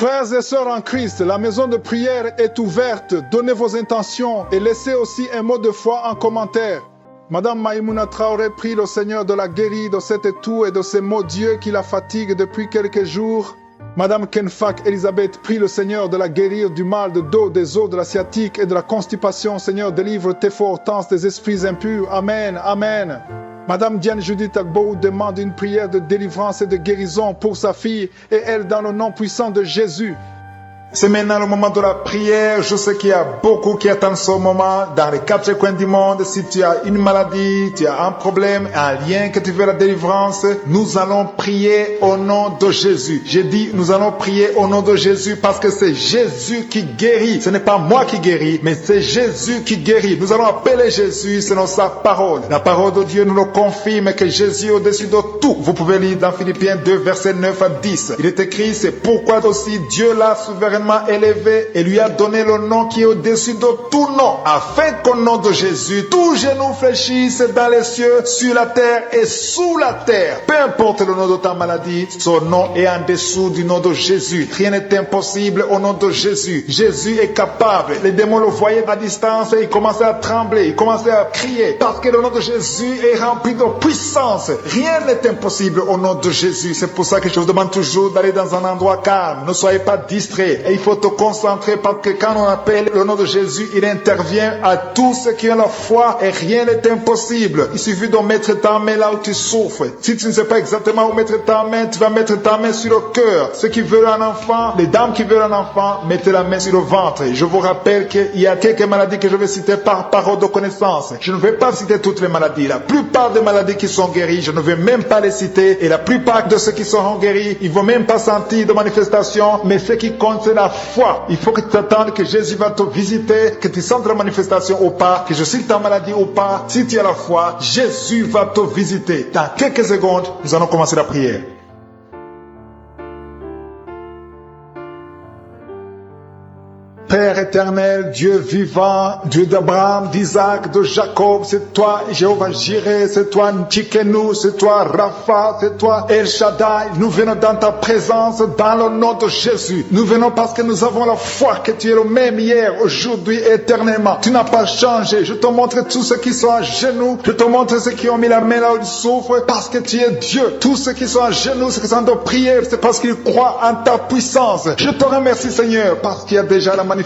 Frères et sœurs en Christ, la maison de prière est ouverte. Donnez vos intentions et laissez aussi un mot de foi en commentaire. Madame Maïmouna Traoré prie le Seigneur de la guérir de cet étau et de ces maux d'yeux qui la fatiguent depuis quelques jours. Madame Kenfak Elisabeth prie le Seigneur de la guérir du mal de dos, des os, de la sciatique et de la constipation. Seigneur, délivre tes Hortense des esprits impurs. Amen, amen. Madame Diane Judith Agbo demande une prière de délivrance et de guérison pour sa fille et elle dans le nom puissant de Jésus. C'est maintenant le moment de la prière. Je sais qu'il y a beaucoup qui attendent ce moment dans les quatre coins du monde. Si tu as une maladie, tu as un problème, un lien que tu veux la délivrance, nous allons prier au nom de Jésus. J'ai dit nous allons prier au nom de Jésus parce que c'est Jésus qui guérit. Ce n'est pas moi qui guéris, mais c'est Jésus qui guérit. Nous allons appeler Jésus selon sa parole. La parole de Dieu nous le confirme que Jésus est au-dessus de tout. Vous pouvez lire dans Philippiens 2, versets 9 à 10. Il est écrit, c'est pourquoi aussi Dieu l'a souverainement élevé et lui a donné le nom qui est au-dessus de tout nom, afin qu'au nom de Jésus, tout genou fléchisse dans les cieux, sur la terre et sous la terre. Peu importe le nom de ta maladie, son nom est en dessous du nom de Jésus. Rien n'est impossible au nom de Jésus. Jésus est capable. Les démons le voyaient à distance et ils commençaient à trembler, ils commençaient à crier, parce que le nom de Jésus est rempli de puissance. Rien n'est impossible au nom de Jésus. C'est pour ça que je vous demande toujours d'aller dans un endroit calme. Ne soyez pas distraits. Et il faut te concentrer parce que quand on appelle le nom de Jésus, il intervient à tous ceux qui ont la foi et rien n'est impossible. Il suffit de mettre ta main là où tu souffres. Si tu ne sais pas exactement où mettre ta main, tu vas mettre ta main sur le cœur. Ceux qui veulent un enfant, les dames qui veulent un enfant, mettez la main sur le ventre. Je vous rappelle qu'il y a quelques maladies que je vais citer par parole de connaissance. Je ne vais pas citer toutes les maladies. La plupart des maladies qui sont guéries, je ne vais même pas les citer. Et la plupart de ceux qui seront guéris, ils ne vont même pas sentir de manifestation. Mais ce qui compte, c'est la foi. Il faut que tu attendes que Jésus va te visiter, que tu sentes la manifestation ou pas, que je cite ta maladie ou pas. Si tu as la foi, Jésus va te visiter. Dans quelques secondes, nous allons commencer la prière. Père éternel, Dieu vivant, Dieu d'Abraham, d'Isaac, de Jacob, c'est toi Jéhovah Jireh, c'est toi Tchikenu, c'est toi Rapha, c'est toi El Shaddai. Nous venons dans ta présence dans le nom de Jésus. Nous venons parce que nous avons la foi que tu es le même hier, aujourd'hui et éternellement. Tu n'as pas changé. Je te montre tous ceux qui sont à genoux. Je te montre ceux qui ont mis la main là où ils souffrent parce que tu es Dieu. Tous ceux qui sont à genoux, ceux qui sont de prière, c'est parce qu'ils croient en ta puissance. Je te remercie Seigneur parce qu'il y a déjà la manifestation.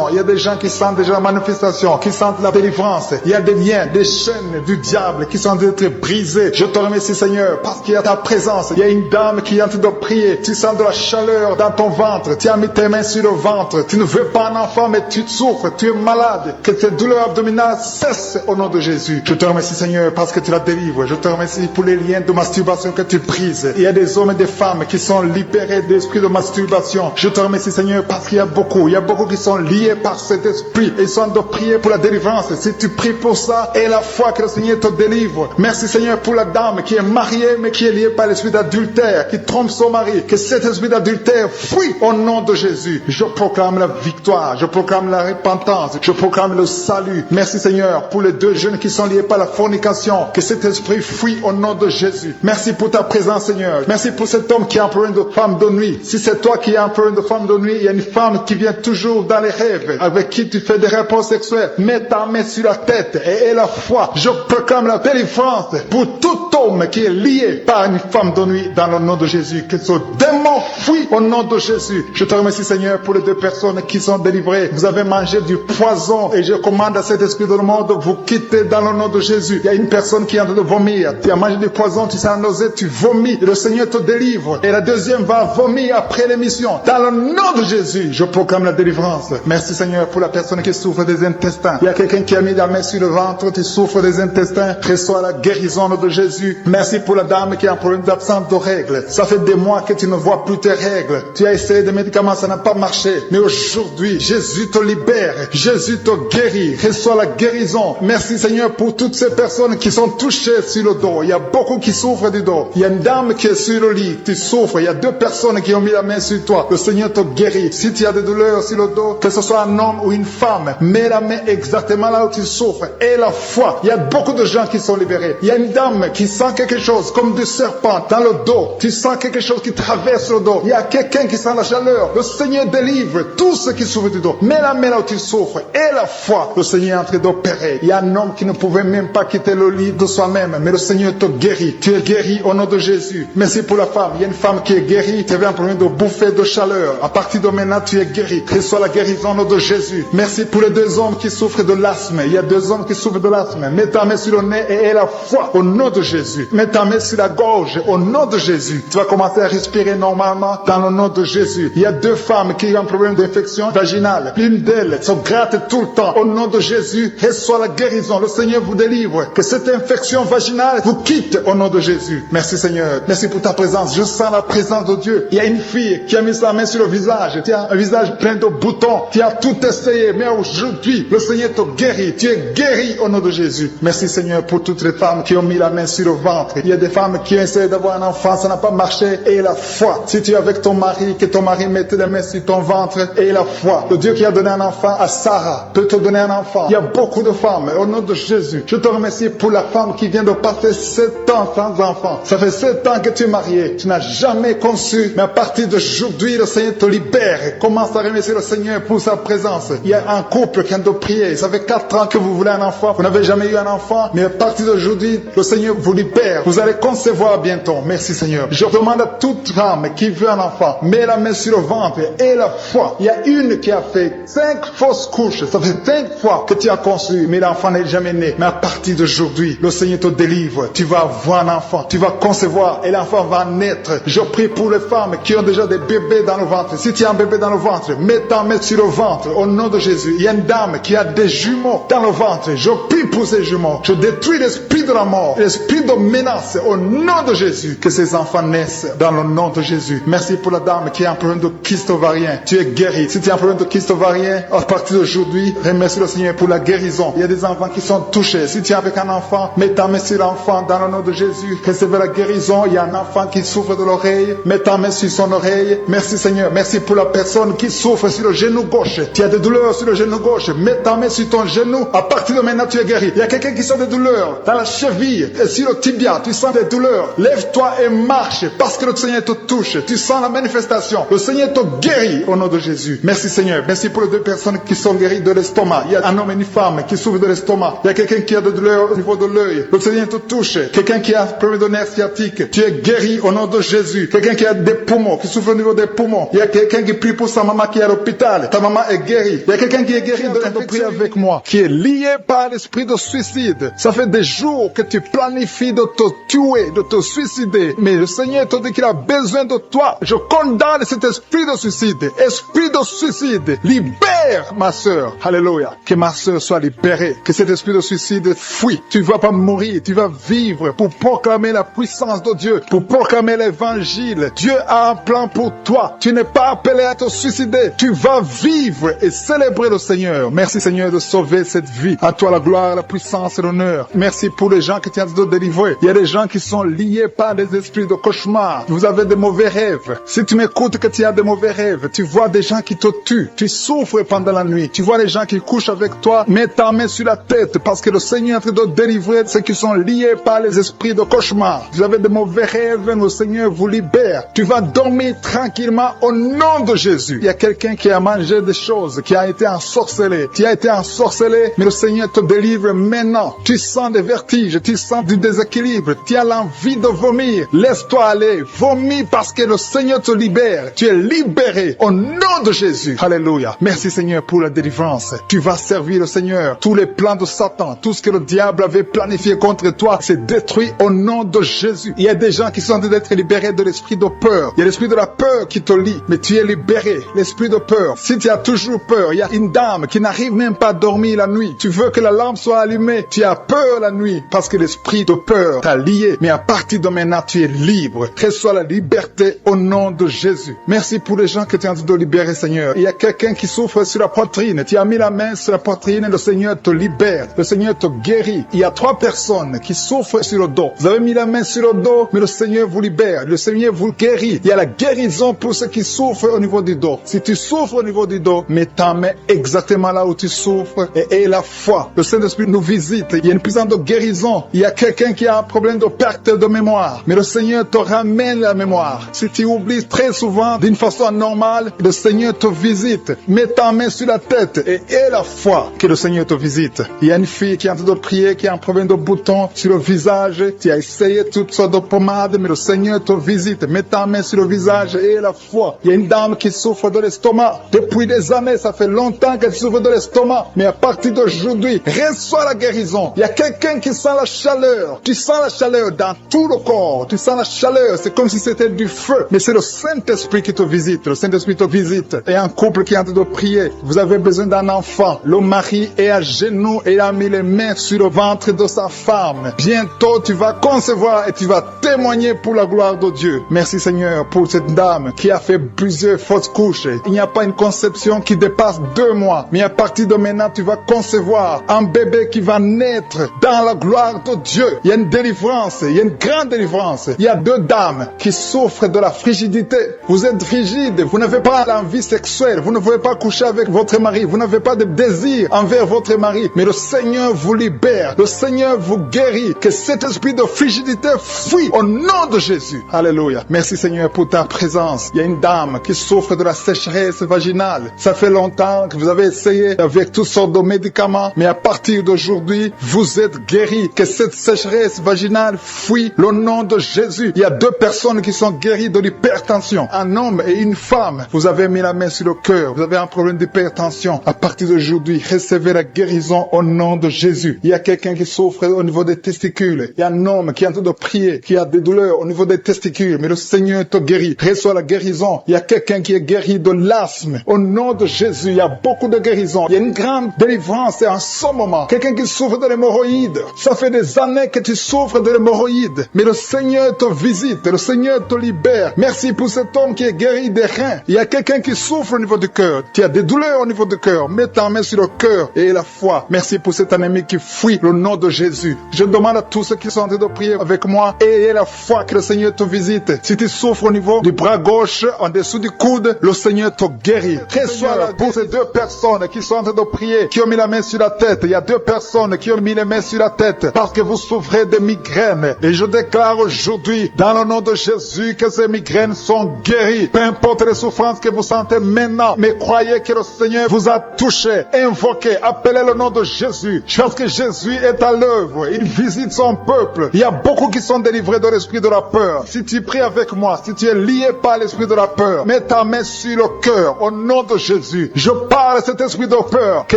Il y a des gens qui sentent déjà la manifestation, qui sentent la délivrance. Il y a des liens, des chaînes du diable qui sont en train d'être brisés. Je te remercie Seigneur parce qu'il y a ta présence. Il y a une dame qui est en train de prier. Tu sens de la chaleur dans ton ventre. Tu as mis tes mains sur le ventre. Tu ne veux pas un enfant mais tu souffres. Tu es malade. Que tes douleurs abdominales cessent au nom de Jésus. Je te remercie Seigneur parce que tu la délivres. Je te remercie pour les liens de masturbation que tu brises. Il y a des hommes et des femmes qui sont libérés d'esprit de masturbation. Je te remercie Seigneur parce qu'il y a beaucoup qui sont liés par cet esprit et ils sont de prier pour la délivrance. Si tu pries pour ça, et la foi que le Seigneur te délivre. Merci Seigneur pour la dame qui est mariée mais qui est liée par l'esprit d'adultère, qui trompe son mari. Que cet esprit d'adultère fuit au nom de Jésus. Je proclame la victoire, je proclame la repentance, je proclame le salut. Merci Seigneur pour les deux jeunes qui sont liés par la fornication. Que cet esprit fuit au nom de Jésus. Merci pour ta présence Seigneur. Merci pour cet homme qui est un problème de femme de nuit. Si c'est toi qui es un problème de femme de nuit, il y a une femme qui vient toujours dans les rêves, avec qui tu fais des rapports sexuels, mets ta main sur la tête et aie la foi. Je proclame la délivrance pour tout homme qui est lié par une femme de nuit dans le nom de Jésus. Que ce démon fuit au nom de Jésus. Je te remercie Seigneur pour les deux personnes qui sont délivrées. Vous avez mangé du poison et je commande à cet esprit de le monde de vous quitter dans le nom de Jésus. Il y a une personne qui est en train de vomir. Tu as mangé du poison, tu sens nausée, tu vomis et le Seigneur te délivre. Et la deuxième va vomir après l'émission. Dans le nom de Jésus, je proclame la délivrance. Merci Seigneur pour la personne qui souffre des intestins. Il y a quelqu'un qui a mis la main sur le ventre, tu souffres des intestins. Reçois la guérison de Jésus. Merci pour la dame qui a un problème d'absence de règles. Ça fait des mois que tu ne vois plus tes règles. Tu as essayé des médicaments, ça n'a pas marché. Mais aujourd'hui, Jésus te libère. Jésus te guérit. Reçois la guérison. Merci Seigneur pour toutes ces personnes qui sont touchées sur le dos. Il y a beaucoup qui souffrent du dos. Il y a une dame qui est sur le lit. Tu souffres. Il y a deux personnes qui ont mis la main sur toi. Le Seigneur te guérit. Si tu as des douleurs sur le dos, que ce soit un homme ou une femme, mets la main exactement là où tu souffres. Et la foi, il y a beaucoup de gens qui sont libérés. Il y a une dame qui sent quelque chose comme du serpent dans le dos. Tu sens quelque chose qui traverse le dos. Il y a quelqu'un qui sent la chaleur. Le Seigneur délivre tous ceux qui souffrent du dos. Mets la main là où tu souffres. Et la foi, le Seigneur est en train d'opérer. Il y a un homme qui ne pouvait même pas quitter le lit de soi-même, mais le Seigneur te guérit. Tu es guéri au nom de Jésus. Merci pour la femme. Il y a une femme qui est guérie. Tu avais un problème de bouffée de chaleur. À partir de maintenant, tu es guéri. Reçois la guérison au nom de Jésus. Merci pour les 2 hommes qui souffrent de l'asthme. Il y a 2 hommes qui souffrent de l'asthme. Mets ta main sur le nez et aie la foi au nom de Jésus. Mets ta main sur la gorge au nom de Jésus. Tu vas commencer à respirer normalement dans le nom de Jésus. Il y a 2 femmes qui ont un problème d'infection vaginale. L'une d'elles se gratte tout le temps. Au nom de Jésus, reçois la guérison. Le Seigneur vous délivre. Que cette infection vaginale vous quitte au nom de Jésus. Merci Seigneur. Merci pour ta présence. Je sens la présence de Dieu. Il y a une fille qui a mis sa main sur le visage. Tu as un visage plein de boutons. Tu as tout essayé. Mais aujourd'hui, le Seigneur te guérit. Tu es guéri au nom de Jésus. Merci Seigneur pour toutes les femmes qui ont mis la main sur le ventre. Il y a des femmes qui ont essayé d'avoir un enfant. Ça n'a pas marché. Et la foi. Si tu es avec ton mari, que ton mari mette les mains sur ton ventre. Et la foi. Le Dieu qui a donné un enfant à Sarah peut te donner un enfant. Il y a beaucoup de femmes. Au nom de Jésus, je te remercie pour la femme qui vient de passer 7 ans sans enfant. Ça fait 7 ans que tu es marié. Tu n'as jamais conçu. Mais à partir d'aujourd'hui, le Seigneur te libère. Commence à remercier le Seigneur pour sa présence. Il y a un couple qui vient de prier. Ça fait 4 ans que vous voulez un enfant. Vous n'avez jamais eu un enfant. Mais à partir d'aujourd'hui, le Seigneur vous libère. Vous allez concevoir bientôt. Merci Seigneur. Je demande à toute femme qui veut un enfant, mets la main sur le ventre et la foi. Il y a une qui a fait 5 fausses couches. Ça fait 5 fois que tu as conçu, mais l'enfant n'est jamais né. Mais à partir d'aujourd'hui, le Seigneur te délivre. Tu vas avoir un enfant. Tu vas concevoir et l'enfant va naître. Je prie pour les femmes qui ont déjà des bébés dans le ventre. Si tu as un bébé dans le ventre, mets ta main sur le ventre au nom de Jésus. Il y a une dame qui a des jumeaux dans le ventre. Je prie pour ces jumeaux. Je détruis l'esprit de la mort, l'esprit de menace au nom de Jésus. Que ces enfants naissent dans le nom de Jésus. Merci pour la dame qui a un problème de kyste ovarien. Tu es guéri. Si tu as un problème de kyste ovarien, à partir d'aujourd'hui, remercie le Seigneur pour la guérison. Il y a des enfants qui sont touchés. Si tu es avec un enfant, mets ta main sur l'enfant dans le nom de Jésus. Recevez la guérison. Il y a un enfant qui souffre de l'oreille. Mets ta main sur son oreille. Merci Seigneur. Merci pour la personne qui souffre sur le genou gauche. Tu as des douleurs sur le genou gauche. Mets ta main sur ton genou. À partir de maintenant, tu es guéri. Il y a quelqu'un qui sent des douleurs dans la cheville et sur le tibia. Tu sens des douleurs. Lève-toi et marche parce que le Seigneur te touche. Tu sens la manifestation. Le Seigneur te guérit au nom de Jésus. Merci Seigneur. Merci pour les 2 personnes qui sont guéries de l'estomac. Il y a un homme et une femme qui souffrent de l'estomac. Il y a quelqu'un qui a des douleurs au niveau de l'œil. Le Seigneur te touche. Quelqu'un qui a un problème de nerf sciatique. Tu es guéri au nom de Jésus. Quelqu'un qui a des poumons, qui souffre au niveau des poumons. Il y a quelqu'un qui prie pour sa maman qui est à l'hôpital. Ta maman est guérie. Il y a quelqu'un qui est guéri de prier avec moi, qui est lié par l'esprit de suicide. Ça fait des jours que tu planifies de te tuer, de te suicider. Mais le Seigneur te dit qu'il a besoin de toi. Je condamne cet esprit de suicide. Esprit de suicide, libère ma sœur. Alléluia. Que ma sœur soit libérée. Que cet esprit de suicide fuit. Tu ne vas pas mourir. Tu vas vivre pour proclamer la puissance de Dieu, pour proclamer l'évangile. Dieu a un plan pour toi. Tu n'es pas appelé à te suicider. Tu vas vivre et célébrer le Seigneur. Merci Seigneur de sauver cette vie. À toi la gloire, la puissance et l'honneur. Merci pour les gens que tu as de délivrer. Il y a des gens qui sont liés par des esprits de cauchemar. Vous avez des mauvais rêves. Si tu m'écoutes que tu as des mauvais rêves, tu vois des gens qui te tuent. Tu souffres pendant la nuit. Tu vois les gens qui couchent avec toi. Mets ta main sur la tête parce que le Seigneur est en train de délivrer ceux qui sont liés par les esprits de cauchemar. Vous avez des mauvais rêves, le Seigneur vous libère. Tu vas dormir tranquillement au nom de Jésus. Il y a quelqu'un qui a mangé des choses, qui a été ensorcelé. Tu as été ensorcelé, mais le Seigneur te délivre maintenant. Tu sens des vertiges, tu sens du déséquilibre, tu as l'envie de vomir. Laisse-toi aller, vomis parce que le Seigneur te libère. Tu es libéré au nom de Jésus. Alléluia. Merci Seigneur pour la délivrance. Tu vas servir le Seigneur. Tous les plans de Satan, tout ce que le diable avait planifié contre toi, c'est détruit au nom de Jésus. Il y a des gens qui sont en train d'être libérés de l'esprit de peur. Il y a l'esprit de la peur qui te lie, mais tu es libéré. L'esprit de peur. Si tu as toujours peur, il y a une dame qui n'arrive même pas à dormir la nuit. Tu veux que la lampe soit allumée. Tu as peur la nuit parce que l'esprit de peur t'a lié. Mais à partir de maintenant, tu es libre. Reçois la liberté au nom de Jésus. Merci pour les gens que tu es en train de libérer, Seigneur. Il y a quelqu'un qui souffre sur la poitrine. Tu as mis la main sur la poitrine, le Seigneur te libère. Le Seigneur te guérit. Il y a 3 personnes qui souffrent sur le dos. Vous avez mis la main sur le dos, mais le Seigneur vous libère. Le Seigneur vous guérit. Il y a la guérison pour ceux qui souffrent au niveau du dos. Si tu souffres au niveau du dos, mets ta main exactement là où tu souffres et aie la foi. Le Saint-Esprit nous visite. Il y a une puissance de guérison. Il y a quelqu'un qui a un problème de perte de mémoire. Mais le Seigneur te ramène la mémoire. Si tu oublies très souvent d'une façon normale, le Seigneur te visite. Mets ta main sur la tête et aie la foi que le Seigneur te visite. Il y a une fille qui est en train de prier, qui a un problème de bouton sur le visage. Tu as essayé toutes sortes de pommades, mais le Seigneur te visite. Mets ta main sur le visage et aie la foi. Il y a une dame qui souffre de l'estomac. Depuis des années, ça fait longtemps qu'elle souffre de l'estomac. Mais à partir d'aujourd'hui, reçois la guérison. Il y a quelqu'un qui sent la chaleur. Tu sens la chaleur dans tout le corps. Tu sens la chaleur. C'est comme si c'était du feu. Mais c'est le Saint-Esprit qui te visite. Le Saint-Esprit te visite. Et un couple qui est en train de prier. Vous avez besoin d'un enfant. Le mari est à genoux et a mis les mains sur le ventre de sa femme. Bientôt, tu vas concevoir et tu vas témoigner pour la gloire de Dieu. Merci Seigneur pour cette dame qui a fait plusieurs fausses couches. Il n'y a pas une conception qui dépasse 2 mois. Mais à partir de maintenant, tu vas concevoir un bébé qui va naître dans la gloire de Dieu. Il y a une délivrance. Il y a une grande délivrance. Il y a 2 dames qui souffrent de la frigidité. Vous êtes frigide. Vous n'avez pas l'envie sexuelle. Vous ne pouvez pas coucher avec votre mari. Vous n'avez pas de désir envers votre mari. Mais le Seigneur vous libère. Le Seigneur vous guérit. Que cet esprit de frigidité fuit au nom de Jésus. Alléluia. Merci Seigneur pour ta présence. Il y a une dame qui souffre de la sécheresse vaginale. Ça fait longtemps que vous avez essayé avec toutes sortes de médicaments. Mais à partir d'aujourd'hui, vous êtes guéris. Que cette sécheresse vaginale fuit le nom de Jésus. Il y a 2 personnes qui sont guéries de l'hypertension. Un homme et une femme. Vous avez mis la main sur le cœur. Vous avez un problème d'hypertension. À partir d'aujourd'hui, recevez la guérison au nom de Jésus. Il y a quelqu'un qui souffre au niveau des testicules. Il y a un homme qui est en train de prier, qui a des douleurs au niveau des testicules. Mais le Seigneur te guérit. Reçois la guérison. Il y a quelqu'un qui est guéri de l'asthme. Au nom de Jésus, il y a beaucoup de guérisons. Il y a une grande délivrance en ce moment. Quelqu'un qui souffre de l'hémorroïde. Ça fait des années que tu souffres de l'hémorroïde. Mais le Seigneur te visite. Le Seigneur te libère. Merci pour cet homme qui est guéri des reins. Il y a quelqu'un qui souffre au niveau du cœur. Tu as des douleurs au niveau du cœur. Mets ta main sur le cœur et la foi. Merci pour cet ennemi qui fuit le nom de Jésus. Je demande à tous ceux qui sont en train de prier avec moi, ayez la foi que le Seigneur te visite. Si tu souffres au niveau du bras gauche, en dessous du coude, le Seigneur te guérit. Reçois pour ces 2 personnes qui sont en train de prier, qui ont mis la main sur la tête. Il y a 2 personnes qui ont mis les mains sur la tête parce que vous souffrez de migraines. Et je déclare aujourd'hui, dans le nom de Jésus, que ces migraines sont guéries. Peu importe les souffrances que vous sentez maintenant, mais croyez que le Seigneur vous a touché. Invoquez, appelez le nom de Jésus. Parce que Jésus est à l'œuvre. Il visite son peuple. Il y a beaucoup qui sont délivrés de l'esprit de la peur. Si tu pries avec moi, si tu es lié par l'esprit de la peur, mets ta main sur le cœur au nom de Jésus. Je parle à cet esprit de peur, que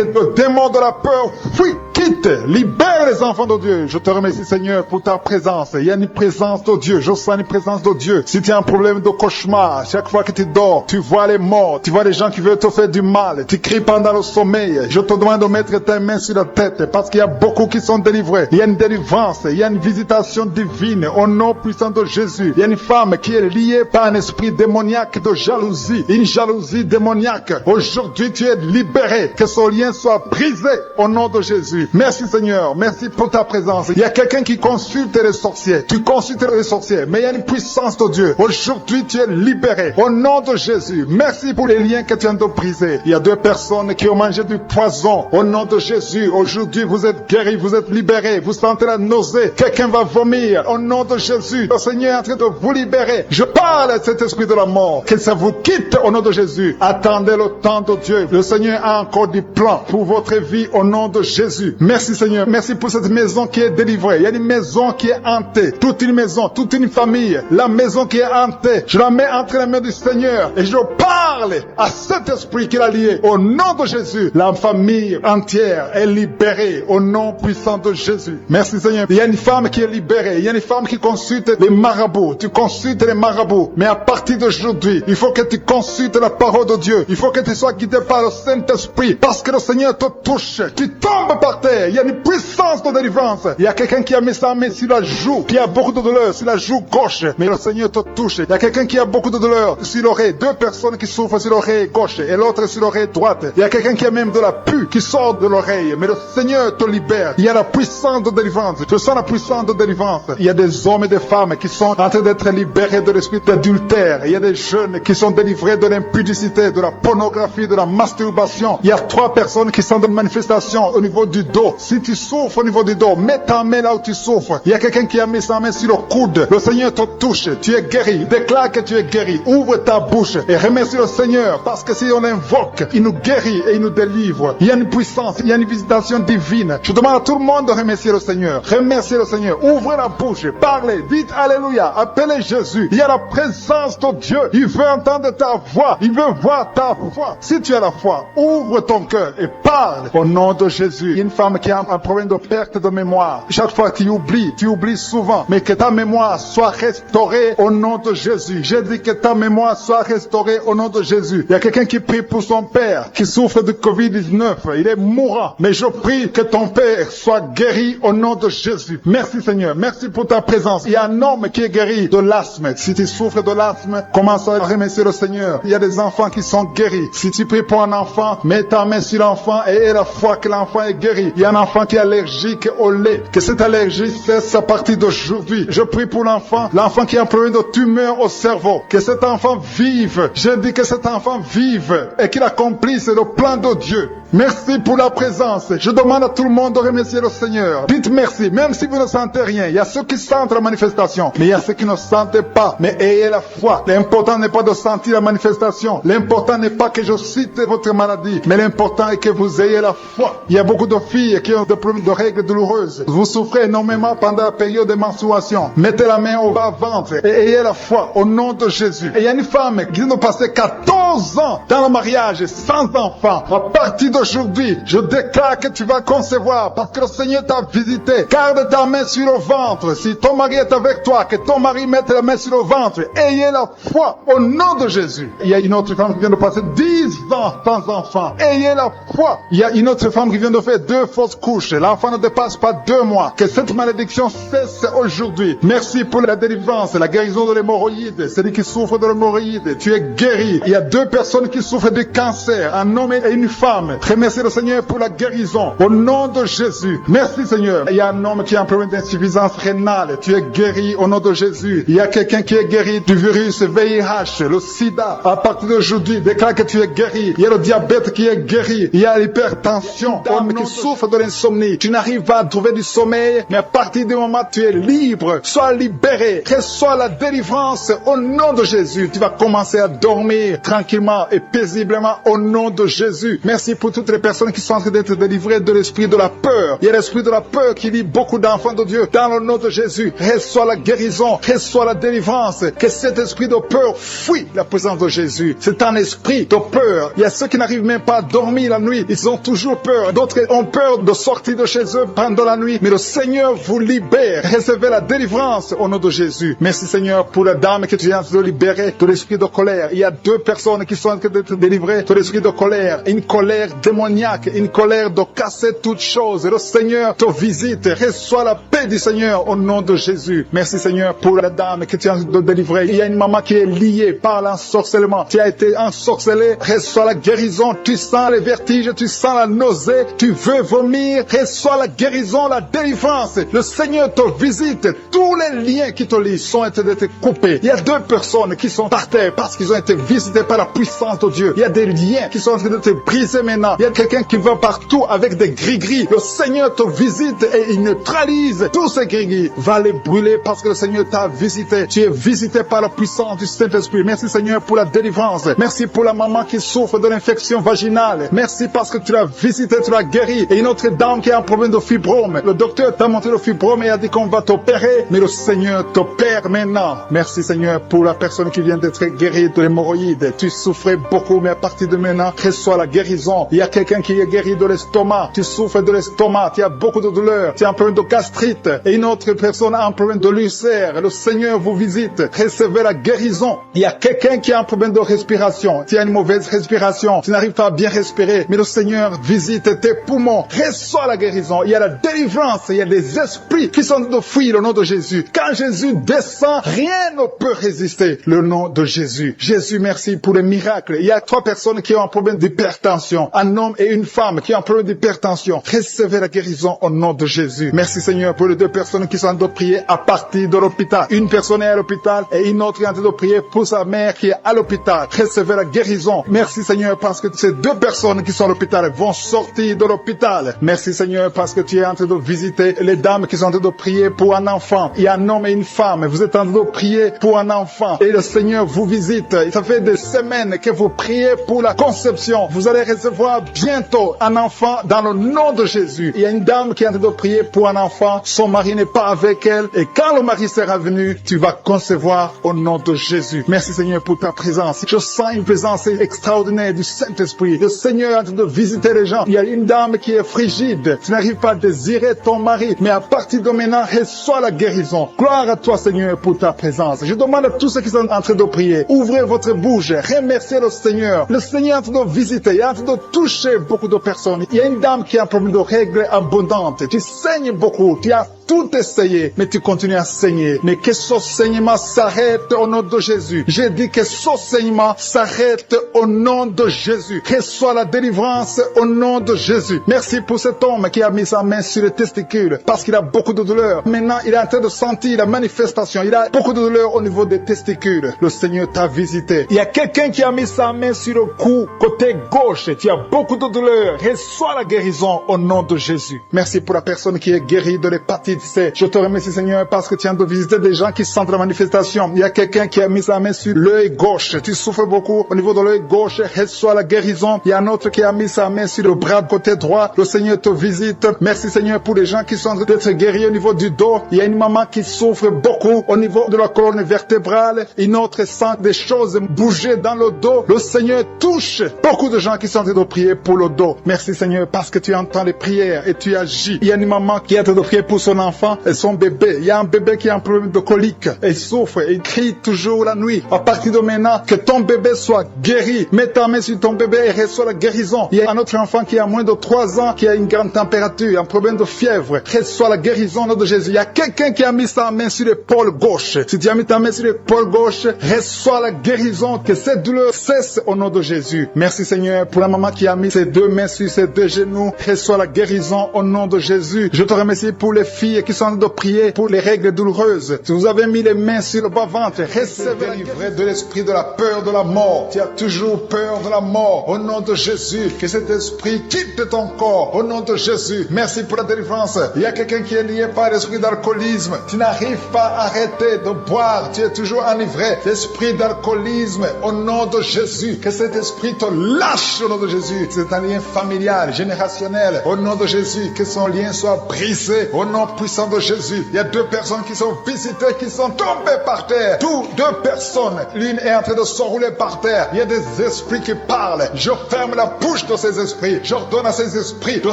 le démon de la peur fuit, quitte, libère les enfants de Dieu. Je te remercie Seigneur pour ta présence. Il y a une présence de Dieu. Je sens une présence de Dieu. Si tu as un problème de cauchemar, chaque fois que tu dors, tu vois les morts, tu vois les gens qui veulent te faire du mal, tu cries pendant le sommeil. Je te demande de mettre ta main sur la tête parce qu'il y a beaucoup qui sont délivrés. Il y a une délivrance, il y a une visitation divine au nom puissant de Jésus. Il y a une femme qui est liée par un esprit démoniaque de jalousie, une jalousie démoniaque. Aujourd'hui, tu es libéré. Que ce lien soit brisé au nom de Jésus. Merci Seigneur, merci pour ta présence. Il y a quelqu'un qui consulte les sorciers. Tu consultes les sorciers, mais il y a une puissance de Dieu. Aujourd'hui, tu es libéré au nom de Jésus. Merci pour les liens que tu viens de briser. Il y a 2 personnes qui ont mangé du poison au nom de Jésus. Aujourd'hui, vous êtes guéris, vous êtes libérés. Vous sentez la nausée. Quelqu'un va vomir au nom de Jésus. Le Seigneur est en train de vous libérer. Je parle à cet esprit de la mort. Que ça vous quitte au nom de Jésus. Attendez le temps de Dieu. Le Seigneur a encore du plan pour votre vie au nom de Jésus. Merci Seigneur. Merci pour cette maison qui est délivrée. Il y a une maison qui est hantée. Toute une maison, toute une famille. La maison qui est hantée. Je la mets entre les mains du Seigneur. Et je parle à cet esprit qui l'a lié. Au nom de Jésus. La famille entière est libérée au nom puissant de Jésus. Merci Seigneur. Il y a une femme qui est libérée. Il y a une femme qui consulte les marabouts. Tu consultes les marabouts. Mais à partir d'aujourd'hui, il faut que tu consultes la parole de Dieu. Il faut que tu sois guidé par le Saint-Esprit. Parce que le Seigneur te touche. Tu tombes par terre. cancer. Il y a une puissance de délivrance. Il y a quelqu'un qui a mis sa main sur la joue, qui a beaucoup de douleur sur la joue gauche, mais le Seigneur te touche. Il y a quelqu'un qui a beaucoup de douleur sur l'oreille, 2 personnes qui souffrent sur l'oreille gauche et l'autre sur l'oreille droite. Il y a quelqu'un qui a même de la pus qui sort de l'oreille, mais le Seigneur te libère. Il y a la puissance de délivrance. Je sens la puissance de délivrance. Il y a des hommes et des femmes qui sont en train d'être libérés de l'esprit d'adultère. Il y a des jeunes qui sont délivrés de l'impudicité, de la pornographie, de la masturbation. Il y a 3 personnes qui sont dans une manifestation au niveau du dos. Si tu souffres au niveau du dos, mets ta main là où tu souffres. Il y a quelqu'un qui a mis sa main sur le coude. Le Seigneur te touche. Tu es guéri. Déclare que tu es guéri. Ouvre ta bouche et remercie le Seigneur, parce que si on l'invoque, il nous guérit et il nous délivre. Il y a une puissance, il y a une visitation divine. Je demande à tout le monde de remercier le Seigneur. Remerciez le Seigneur. Ouvrez la bouche. Parlez. Dites Alléluia. Appelez Jésus. Il y a la présence de Dieu. Il veut entendre ta voix. Il veut voir ta foi. Si tu as la foi, ouvre ton cœur et parle au nom de Jésus. Il y a une femme qui a un problème de perte de mémoire. Chaque fois tu oublies souvent. Mais que ta mémoire soit restaurée au nom de Jésus. J'ai dit que ta mémoire soit restaurée au nom de Jésus. Il y a quelqu'un qui prie pour son père qui souffre de Covid-19. Il est mourant. Mais je prie que ton père soit guéri au nom de Jésus. Merci Seigneur. Merci pour ta présence. Il y a un homme qui est guéri de l'asthme. Si tu souffres de l'asthme, commence à remercier le Seigneur. Il y a des enfants qui sont guéris. Si tu pries pour un enfant, mets ta main sur l'enfant et aie la foi que l'enfant est guéri. Il y a un enfant qui est allergique au lait. Que cette allergie cesse à partir d'aujourd'hui. Je prie pour l'enfant qui a un problème de tumeur au cerveau. Que cet enfant vive. Je dis que cet enfant vive et qu'il accomplisse le plan de Dieu. Merci pour la présence. Je demande à tout le monde de remercier le Seigneur. Dites merci, même si vous ne sentez rien. Il y a ceux qui sentent la manifestation, mais il y a ceux qui ne sentent pas. Mais ayez la foi. L'important n'est pas de sentir la manifestation. L'important n'est pas que je cite votre maladie, mais l'important est que vous ayez la foi. Il y a beaucoup de filles qui ont des problèmes de règles douloureuses. Vous souffrez énormément pendant la période de menstruation. Mettez la main au bas-ventre et ayez la foi au nom de Jésus. Et il y a une femme qui vient de passer 14 ans dans le mariage sans enfant. À partir d'aujourd'hui, je déclare que tu vas concevoir parce que le Seigneur t'a visité. Garde ta main sur le ventre. Si ton mari est avec toi, que ton mari mette la main sur le ventre. Ayez la foi au nom de Jésus. Il y a une autre femme qui vient de passer 10 ans sans enfant. Ayez la foi. Il y a une autre femme qui vient de faire 2 fausses couches. L'enfant ne dépasse pas 2 mois. Que cette malédiction cesse aujourd'hui. Merci pour la délivrance, la guérison de l'hémorroïde. Celui qui souffre de l'hémorroïde, tu es guéri. Il y a 2 personnes qui souffrent de cancer, un homme et une femme. Remerciez le Seigneur pour la guérison. Au nom de Jésus. Merci Seigneur. Il y a un homme qui a un problème d'insuffisance rénale. Tu es guéri au nom de Jésus. Il y a quelqu'un qui est guéri du virus VIH, le sida. À partir d'aujourd'hui, déclare que tu es guéri. Il y a le diabète qui est guéri. Il y a l'hypertension. Homme qui souffre de l'insomnie. Tu n'arrives pas à trouver du sommeil, mais à partir du moment où tu es libre, sois libéré. Reçois la délivrance au nom de Jésus. Tu vas commencer à dormir tranquillement et paisiblement au nom de Jésus. Merci pour toutes les personnes qui sont en train d'être délivrées de l'esprit de la peur. Il y a l'esprit de la peur qui lie beaucoup d'enfants de Dieu. Dans le nom de Jésus, reçois la guérison, reçois la délivrance. Que cet esprit de peur fuit la présence de Jésus. C'est un esprit de peur. Il y a ceux qui n'arrivent même pas à dormir la nuit. Ils ont toujours peur. D'autres ont peur de sortir de chez eux pendant la nuit. Mais le Seigneur vous libère. Recevez la délivrance au nom de Jésus. Merci Seigneur pour la dame que tu viens de libérer de l'esprit de colère. Il y a 2 personnes qui sont en train d'être délivrées de l'esprit de colère. Une colère démoniaque, une colère de casser toutes choses. Le Seigneur te visite. Reçois la paix du Seigneur au nom de Jésus. Merci Seigneur pour la dame que tu as de délivrer. Il y a une maman qui est liée par l'ensorcellement. Tu as été ensorcelé. Reçois la guérison. Tu sens les vertiges, tu sens la nausée. Tu veux vomir. Reçois la guérison, la délivrance. Le Seigneur te visite. Tous les liens qui te lient sont en train d'être coupés. Il y a 2 personnes qui sont par terre parce qu'ils ont été visités par la puissance de Dieu. Il y a des liens qui sont en train d'être brisés maintenant. Il y a quelqu'un qui va partout avec des gris-gris. Le Seigneur te visite et il neutralise tous ces gris-gris. Va les brûler parce que le Seigneur t'a visité. Tu es visité par la puissance du Saint-Esprit. Merci Seigneur pour la délivrance. Merci pour la maman qui souffre de l'infection vaginale. Merci parce que tu l'as visité, tu l'as guéri. Et une autre dame qui a un problème de fibrome. Le docteur t'a montré le fibrome et a dit qu'on va t'opérer. Mais le Seigneur t'opère maintenant. Merci Seigneur pour la personne qui vient d'être guérie de l'hémorroïde. Tu souffrais beaucoup, mais à partir de maintenant, reçois la guérison. Il y a Il y a quelqu'un qui est guéri de l'estomac. Tu souffres de l'estomac. Tu as beaucoup de douleurs. Tu as un problème de gastrite. Et une autre personne a un problème de l'ulcère. Le Seigneur vous visite. Recevez la guérison. Il y a quelqu'un qui a un problème de respiration. Tu as une mauvaise respiration. Tu n'arrives pas à bien respirer. Mais le Seigneur visite tes poumons. Reçois la guérison. Il y a la délivrance. Il y a des esprits qui sont de fuir le nom de Jésus. Quand Jésus descend, rien ne peut résister le nom de Jésus. Jésus, merci pour les miracles. Il y a 3 personnes qui ont un problème d'hypertension. Un homme et une femme qui ont un problème d'hypertension. Recevez la guérison au nom de Jésus. Merci Seigneur pour les 2 personnes qui sont en train de prier à partir de l'hôpital. Une personne est à l'hôpital et une autre est en train de prier pour sa mère qui est à l'hôpital. Recevez la guérison. Merci Seigneur parce que ces 2 personnes qui sont à l'hôpital vont sortir de l'hôpital. Merci Seigneur parce que tu es en train de visiter les dames qui sont en train de prier pour un enfant. Il y a un homme et une femme. Vous êtes en train de prier pour un enfant. Et le Seigneur vous visite. Ça fait des semaines que vous priez pour la conception. Vous allez recevoir bientôt un enfant dans le nom de Jésus. Il y a une dame qui est en train de prier pour un enfant. Son mari n'est pas avec elle. Et quand le mari sera venu, tu vas concevoir au nom de Jésus. Merci Seigneur pour ta présence. Je sens une présence extraordinaire du Saint-Esprit. Le Seigneur est en train de visiter les gens. Il y a une dame qui est frigide. Tu n'arrives pas à désirer ton mari. Mais à partir de maintenant, reçois la guérison. Gloire à toi Seigneur pour ta présence. Je demande à tous ceux qui sont en train de prier, ouvrez votre bouche, remerciez le Seigneur. Le Seigneur est en train de visiter, il est en train de toucher beaucoup de personnes. Il y a une dame qui a un problème de règles abondantes. Tu saignes beaucoup, tu as tout essayé, mais tu continues à saigner. Mais que ce saignement s'arrête au nom de Jésus. J'ai dit que ce saignement s'arrête au nom de Jésus. Reçois la délivrance au nom de Jésus. Merci pour cet homme qui a mis sa main sur les testicules parce qu'il a beaucoup de douleur. Maintenant, il est en train de sentir la manifestation. Il a beaucoup de douleur au niveau des testicules. Le Seigneur t'a visité. Il y a quelqu'un qui a mis sa main sur le cou, côté gauche. Tu as beaucoup de douleur. Reçois la guérison au nom de Jésus. Merci pour la personne qui est guérie de l'hépatite C. Je te remercie Seigneur parce que tu viens de visiter des gens qui sentent la manifestation. Il y a quelqu'un qui a mis sa main sur l'œil gauche. Tu souffres beaucoup au niveau de l'œil gauche. Reçois la guérison. Il y a un autre qui a mis sa main sur le bras côté droit. Le Seigneur te visite. Merci Seigneur pour les gens qui sont en train d'être guéris au niveau du dos. Il y a une maman qui souffre beaucoup au niveau de la colonne vertébrale. Une autre sent des choses bouger dans le dos. Le Seigneur touche beaucoup de gens qui sont en train de prier pour le dos. Merci Seigneur parce que tu entends les prières et tu agis. Il y a une maman qui est en train de prier pour son enfant et son bébé. Il y a un bébé qui a un problème de colique. Il souffre et il crie toujours la nuit. À partir de maintenant, que ton bébé soit guéri. Mets ta main sur ton bébé et reçois la guérison. Il y a un autre enfant qui a moins de 3 ans qui a une grande température, un problème de fièvre. Reçois la guérison au nom de Jésus. Il y a quelqu'un qui a mis sa main sur l'épaule gauche. Si tu as mis ta main sur l'épaule gauche, reçois la guérison. Que cette douleur cesse au nom de Jésus. Merci Seigneur pour la maman qui a mis ses 2 mains sur ses 2 genoux. Reçois la guérison au nom de Jésus. Je te remercie pour les filles qui sont en train de prier pour les règles douloureuses. Si vous avez mis les mains sur le bas-ventre, recevez délivré de l'esprit de la peur de la mort. Tu as toujours peur de la mort. Au nom de Jésus, que cet esprit quitte ton corps. Au nom de Jésus, merci pour la délivrance. Il y a quelqu'un qui est lié par l'esprit d'alcoolisme. Tu n'arrives pas à arrêter de boire. Tu es toujours enivré. L'esprit d'alcoolisme, au nom de Jésus, que cet esprit te lâche au nom de Jésus. C'est un lien familial, générationnel. Au nom de Jésus, que son lien soit brisé. Au nom puissant de Jésus. Il y a 2 personnes qui sont visitées, qui sont tombées par terre. Toutes 2 personnes. L'une est en train de s'enrouler par terre. Il y a des esprits qui parlent. Je ferme la bouche de ces esprits. J'ordonne à ces esprits de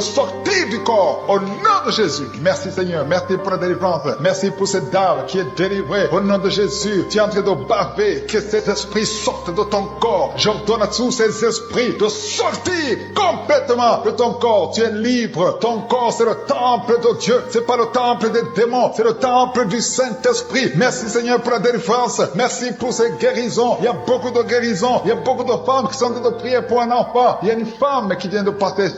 sortir du corps. Au nom de Jésus. Merci Seigneur. Merci pour la délivrance. Merci pour cette dame qui est délivrée. Au nom de Jésus. Tu es en train de baver. Que cet esprit sorte de ton corps. J'ordonne à tous ces esprits de sortir complètement de ton corps. Tu es libre. Ton corps, c'est le temple de Dieu. C'est pas le temple des démons. C'est le temple du Saint-Esprit. Merci Seigneur pour la délivrance. Merci pour ces guérisons. Il y a beaucoup de guérisons. Il y a beaucoup de femmes qui sont en train de prier pour un enfant. Il y a une femme qui vient de passer 16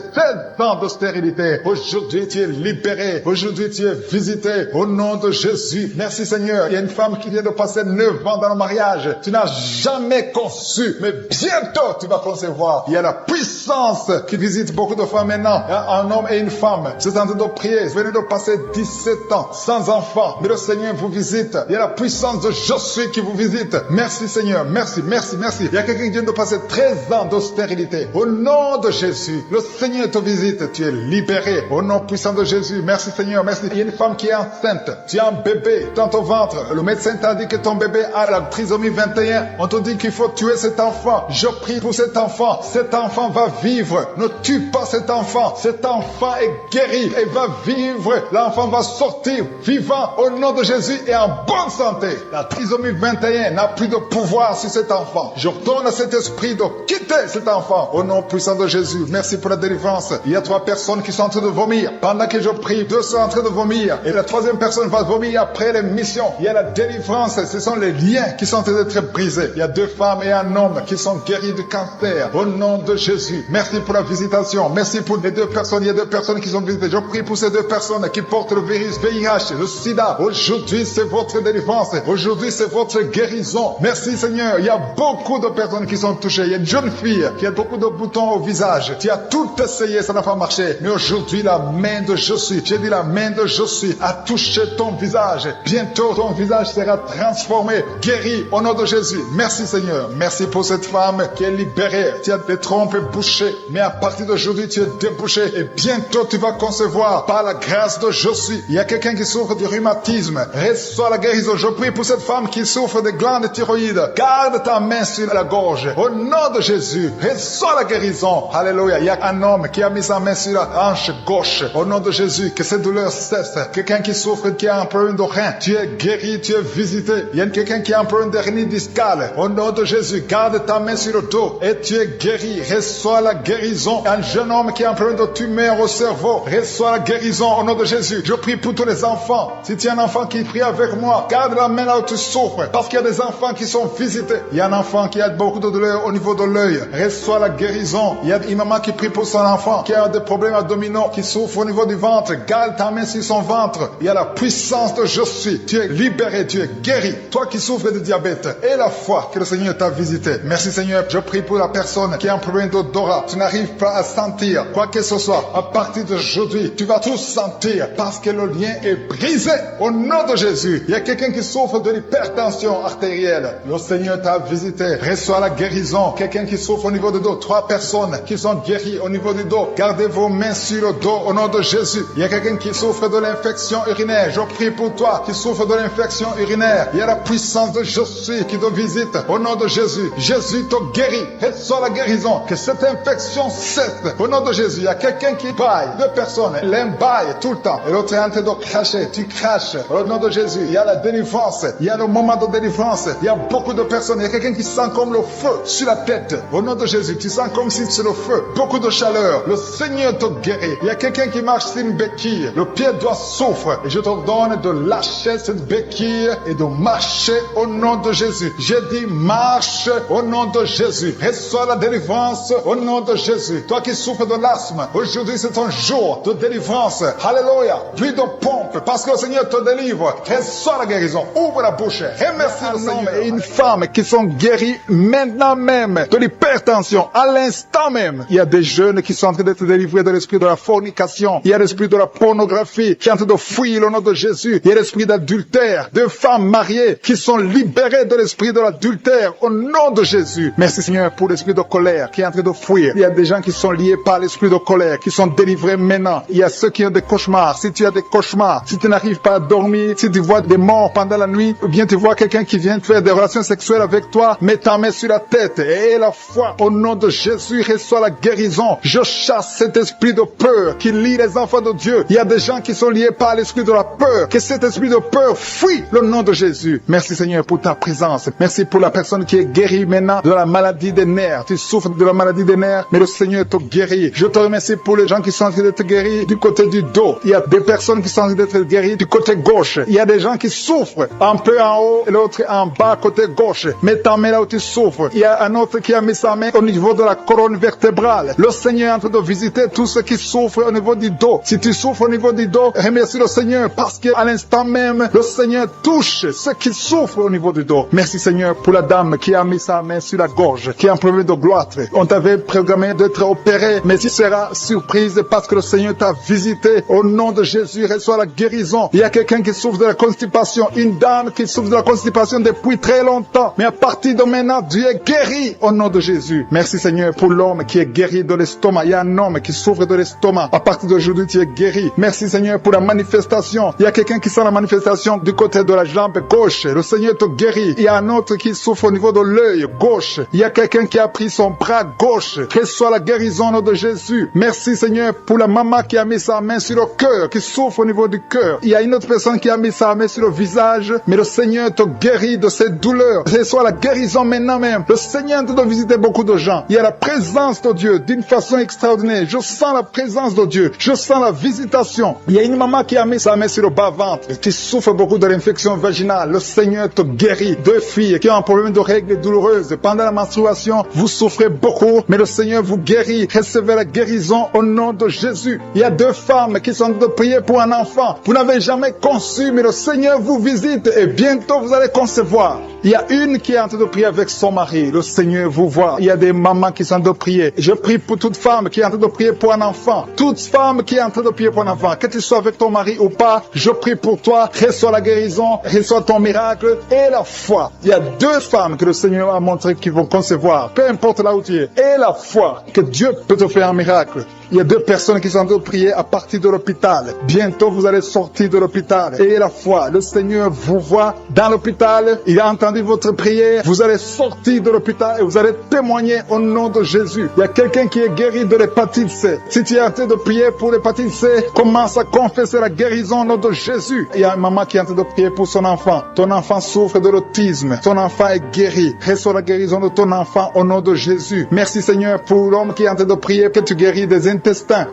ans de stérilité. Aujourd'hui, tu es libéré. Aujourd'hui, tu es visité. Au nom de Jésus. Merci Seigneur. Il y a une femme qui vient de passer 9 ans dans le mariage. Tu n'as jamais conçu. Mais bientôt, tu vas concevoir. Il y a la puissance qui visite beaucoup de femmes maintenant. Un homme et une femme. C'est en train de prier. Vous venez de passer 10 17 ans, sans enfant. Mais le Seigneur vous visite. Il y a la puissance de Je suis qui vous visite. Merci Seigneur, merci, merci, merci. Il y a quelqu'un qui vient de passer 13 ans d'austérité. Au nom de Jésus, le Seigneur te visite. Tu es libéré. Au nom puissant de Jésus, merci Seigneur, merci. Il y a une femme qui est enceinte. Tu as un bébé dans ton ventre. Le médecin t'a dit que ton bébé a la trisomie 21. On te dit qu'il faut tuer cet enfant. Je prie pour cet enfant. Cet enfant va vivre. Ne tue pas cet enfant. Cet enfant est guéri et va vivre. L'enfant va sortir vivant au nom de Jésus et en bonne santé. La trisomie 21 n'a plus de pouvoir sur cet enfant. Je donne à cet esprit de quitter cet enfant au nom puissant de Jésus. Merci pour la délivrance. Il y a 3 personnes qui sont en train de vomir. Pendant que je prie, 2 sont en train de vomir. Et la 3e personne va vomir après l'émission. Il y a la délivrance. Ce sont les liens qui sont en train d'être brisés. Il y a 2 femmes et un homme qui sont guéris du cancer au nom de Jésus. Merci pour la visitation. Merci pour les 2 personnes. Il y a 2 personnes qui sont visitées. Je prie pour ces 2 personnes qui portent le virus VIH, le sida. Aujourd'hui, c'est votre délivrance. Aujourd'hui, c'est votre guérison. Merci Seigneur. Il y a beaucoup de personnes qui sont touchées. Il y a une jeune fille qui a beaucoup de boutons au visage. Tu as tout essayé, ça n'a pas marché. Mais aujourd'hui, la main de Je suis, j'ai dit la main de Je suis, a touché ton visage. Bientôt, ton visage sera transformé, guéri au nom de Jésus. Merci Seigneur. Merci pour cette femme qui est libérée. Tu as des trompes bouchées. Mais à partir d'aujourd'hui, tu es débouché. Et bientôt, tu vas concevoir par la grâce de Je suis. Il y a quelqu'un qui souffre du rhumatisme. Reçois la guérison. Je prie pour cette femme qui souffre des glandes thyroïdes. Garde ta main sur la gorge. Au nom de Jésus, reçois la guérison. Alléluia. Il y a un homme qui a mis sa main sur la hanche gauche. Au nom de Jésus, que cette douleur cesse. Quelqu'un qui souffre, qui a un problème de rein. Tu es guéri, tu es visité. Il y a quelqu'un qui a un problème d'hernie discale. Au nom de Jésus, garde ta main sur le dos et tu es guéri. Reçois la guérison. Un jeune homme qui a un problème de tumeur au cerveau. Reçois la guérison au nom de Jésus. Je prie pour tous les enfants. Si tu es un enfant qui prie avec moi, garde la main là où tu souffres. Parce qu'il y a des enfants qui sont visités. Il y a un enfant qui a beaucoup de douleur au niveau de l'œil. Reçois la guérison. Il y a une maman qui prie pour son enfant qui a des problèmes abdominaux, qui souffre au niveau du ventre. Garde ta main sur son ventre. Il y a la puissance de Je suis. Tu es libéré, tu es guéri. Toi qui souffres de diabète et la foi que le Seigneur t'a visité. Merci Seigneur. Je prie pour la personne qui a un problème d'odorat. Tu n'arrives pas à sentir quoi que ce soit. À partir d'aujourd'hui, tu vas tout sentir parce que le lien est brisé au nom de Jésus. Il y a quelqu'un qui souffre de l'hypertension artérielle. Le Seigneur t'a visité. Reçois la guérison. Quelqu'un qui souffre au niveau du dos. 3 personnes qui sont guéries au niveau du dos. Gardez vos mains sur le dos au nom de Jésus. Il y a quelqu'un qui souffre de l'infection urinaire. Je prie pour toi qui souffre de l'infection urinaire. Il y a la puissance de Je suis qui te visite au nom de Jésus. Jésus te guérit. Reçois la guérison. Que cette infection cesse au nom de Jésus. Il y a quelqu'un qui baille. 2 personnes. L'un baille tout le temps. Et l'autre est en train de cracher. Tu craches au nom de Jésus. Il y a la délivrance. Il y a le moment de délivrance. Il y a beaucoup de personnes. Il y a quelqu'un qui sent comme le feu sur la tête. Au nom de Jésus, tu sens comme si c'est le feu. Beaucoup de chaleur. Le Seigneur te guérit. Il y a quelqu'un qui marche sur une béquille. Le pied doit souffrir. Et je te donne de lâcher cette béquille et de marcher au nom de Jésus. J'ai dit marche au nom de Jésus. Reçois la délivrance au nom de Jésus. Toi qui souffres de l'asthme, aujourd'hui c'est un jour de délivrance. Alléluia. Plus de pompe parce que le Seigneur te délivre. Reçois la guérison. Ouvre la bouche. Remercie le Seigneur. Et une femme qui sont guéris maintenant même de l'hypertension, à l'instant même. Il y a des jeunes qui sont en train d'être délivrés de l'esprit de la fornication. Il y a l'esprit de la pornographie qui est en train de fuir le nom de Jésus. Il y a l'esprit d'adultère. 2 femmes mariées qui sont libérées de l'esprit de l'adultère au nom de Jésus. Merci Seigneur pour l'esprit de colère qui est en train de fuir. Il y a des gens qui sont liés par l'esprit de colère, qui sont délivrés maintenant. Il y a ceux qui ont des cauchemars. Si tu as des cauchemars, si tu n'arrives pas à dormir, si tu vois des morts pendant la nuit, ou bien tu vois quelqu'un qui vient faire des relations sexuelles avec toi, mets ta main sur la tête et la foi au nom de Jésus reçoit la guérison. Je chasse cet esprit de peur qui lie les enfants de Dieu. Il y a des gens qui sont liés par l'esprit de la peur. Que cet esprit de peur fuit le nom de Jésus. Merci Seigneur pour ta présence. Merci pour la personne qui est guérie maintenant de la maladie des nerfs. Tu souffres de la maladie des nerfs, mais le Seigneur te guérit. Je te remercie pour les gens qui sont en train d'être guéris du côté du dos. Il y a des personnes qui sont en train d'être guéries du côté gauche. Il y a des gens qui souffrent un peu en haut et l'autre en bas côté gauche. Mets ta main là où tu souffres. Il y a un autre qui a mis sa main au niveau de la colonne vertébrale. Le Seigneur est en train de visiter tous ceux qui souffrent au niveau du dos. Si tu souffres au niveau du dos, remercie le Seigneur parce qu'à l'instant même, le Seigneur touche ceux qui souffrent au niveau du dos. Merci Seigneur pour la dame qui a mis sa main sur la gorge, qui a un problème de gloître. On t'avait programmé d'être opéré, mais tu seras surprise parce que le Seigneur t'a visité au nom de Jésus. Jésus, reçois la guérison. Il y a quelqu'un qui souffre de la constipation, une dame qui souffre de la constipation depuis très longtemps. Mais à partir de maintenant, Dieu est guéri au nom de Jésus. Merci Seigneur pour l'homme qui est guéri de l'estomac. Il y a un homme qui souffre de l'estomac. À partir d'aujourd'hui, tu es guéri. Merci Seigneur pour la manifestation. Il y a quelqu'un qui sent la manifestation du côté de la jambe gauche. Le Seigneur te guérit. Il y a un autre qui souffre au niveau de l'œil gauche. Il y a quelqu'un qui a pris son bras gauche. Reçois la guérison au nom de Jésus. Merci Seigneur pour la maman qui a mis sa main sur le cœur, qui souffre au niveau du cœur. Il y a une autre personne qui a mis sa main sur le visage, mais le Seigneur te guérit de cette douleur. Reçois la guérison maintenant même. Le Seigneur te doit visiter beaucoup de gens. Il y a la présence de Dieu d'une façon extraordinaire. Je sens la présence de Dieu. Je sens la visitation. Il y a une maman qui a mis sa main sur le bas-ventre. Tu souffres beaucoup de l'infection vaginale. Le Seigneur te guérit. Deux filles qui ont un problème de règles douloureuses. Pendant la menstruation, vous souffrez beaucoup, mais le Seigneur vous guérit. Recevez la guérison au nom de Jésus. Il y a deux femmes qui sont en train de prier pour un enfant. Vous n'avez jamais conçu, mais le Seigneur vous visite et bientôt vous allez concevoir. Il y a une qui est en train de prier avec son mari. Le Seigneur vous voit. Il y a des mamans qui sont en train de prier. Je prie pour toute femme qui est en train de prier pour un enfant. Toute femme qui est en train de prier pour un enfant. Que tu sois avec ton mari ou pas, je prie pour toi. Reçois la guérison, reçois ton miracle et la foi. Il y a deux femmes que le Seigneur a montré qui vont concevoir. Peu importe là où tu es. Et la foi que Dieu peut te faire un miracle. Il y a deux personnes qui sont en train de prier à partir de l'hôpital. Bientôt, vous allez sortir de l'hôpital. Et la foi, le Seigneur vous voit dans l'hôpital. Il a entendu votre prière. Vous allez sortir de l'hôpital et vous allez témoigner au nom de Jésus. Il y a quelqu'un qui est guéri de l'hépatite C. Si tu es en train de prier pour l'hépatite C, commence à confesser la guérison au nom de Jésus. Il y a une maman qui est en train de prier pour son enfant. Ton enfant souffre de l'autisme. Ton enfant est guéri. Reçois la guérison de ton enfant au nom de Jésus. Merci Seigneur pour l'homme qui est en train de prier que tu guéris des intestins.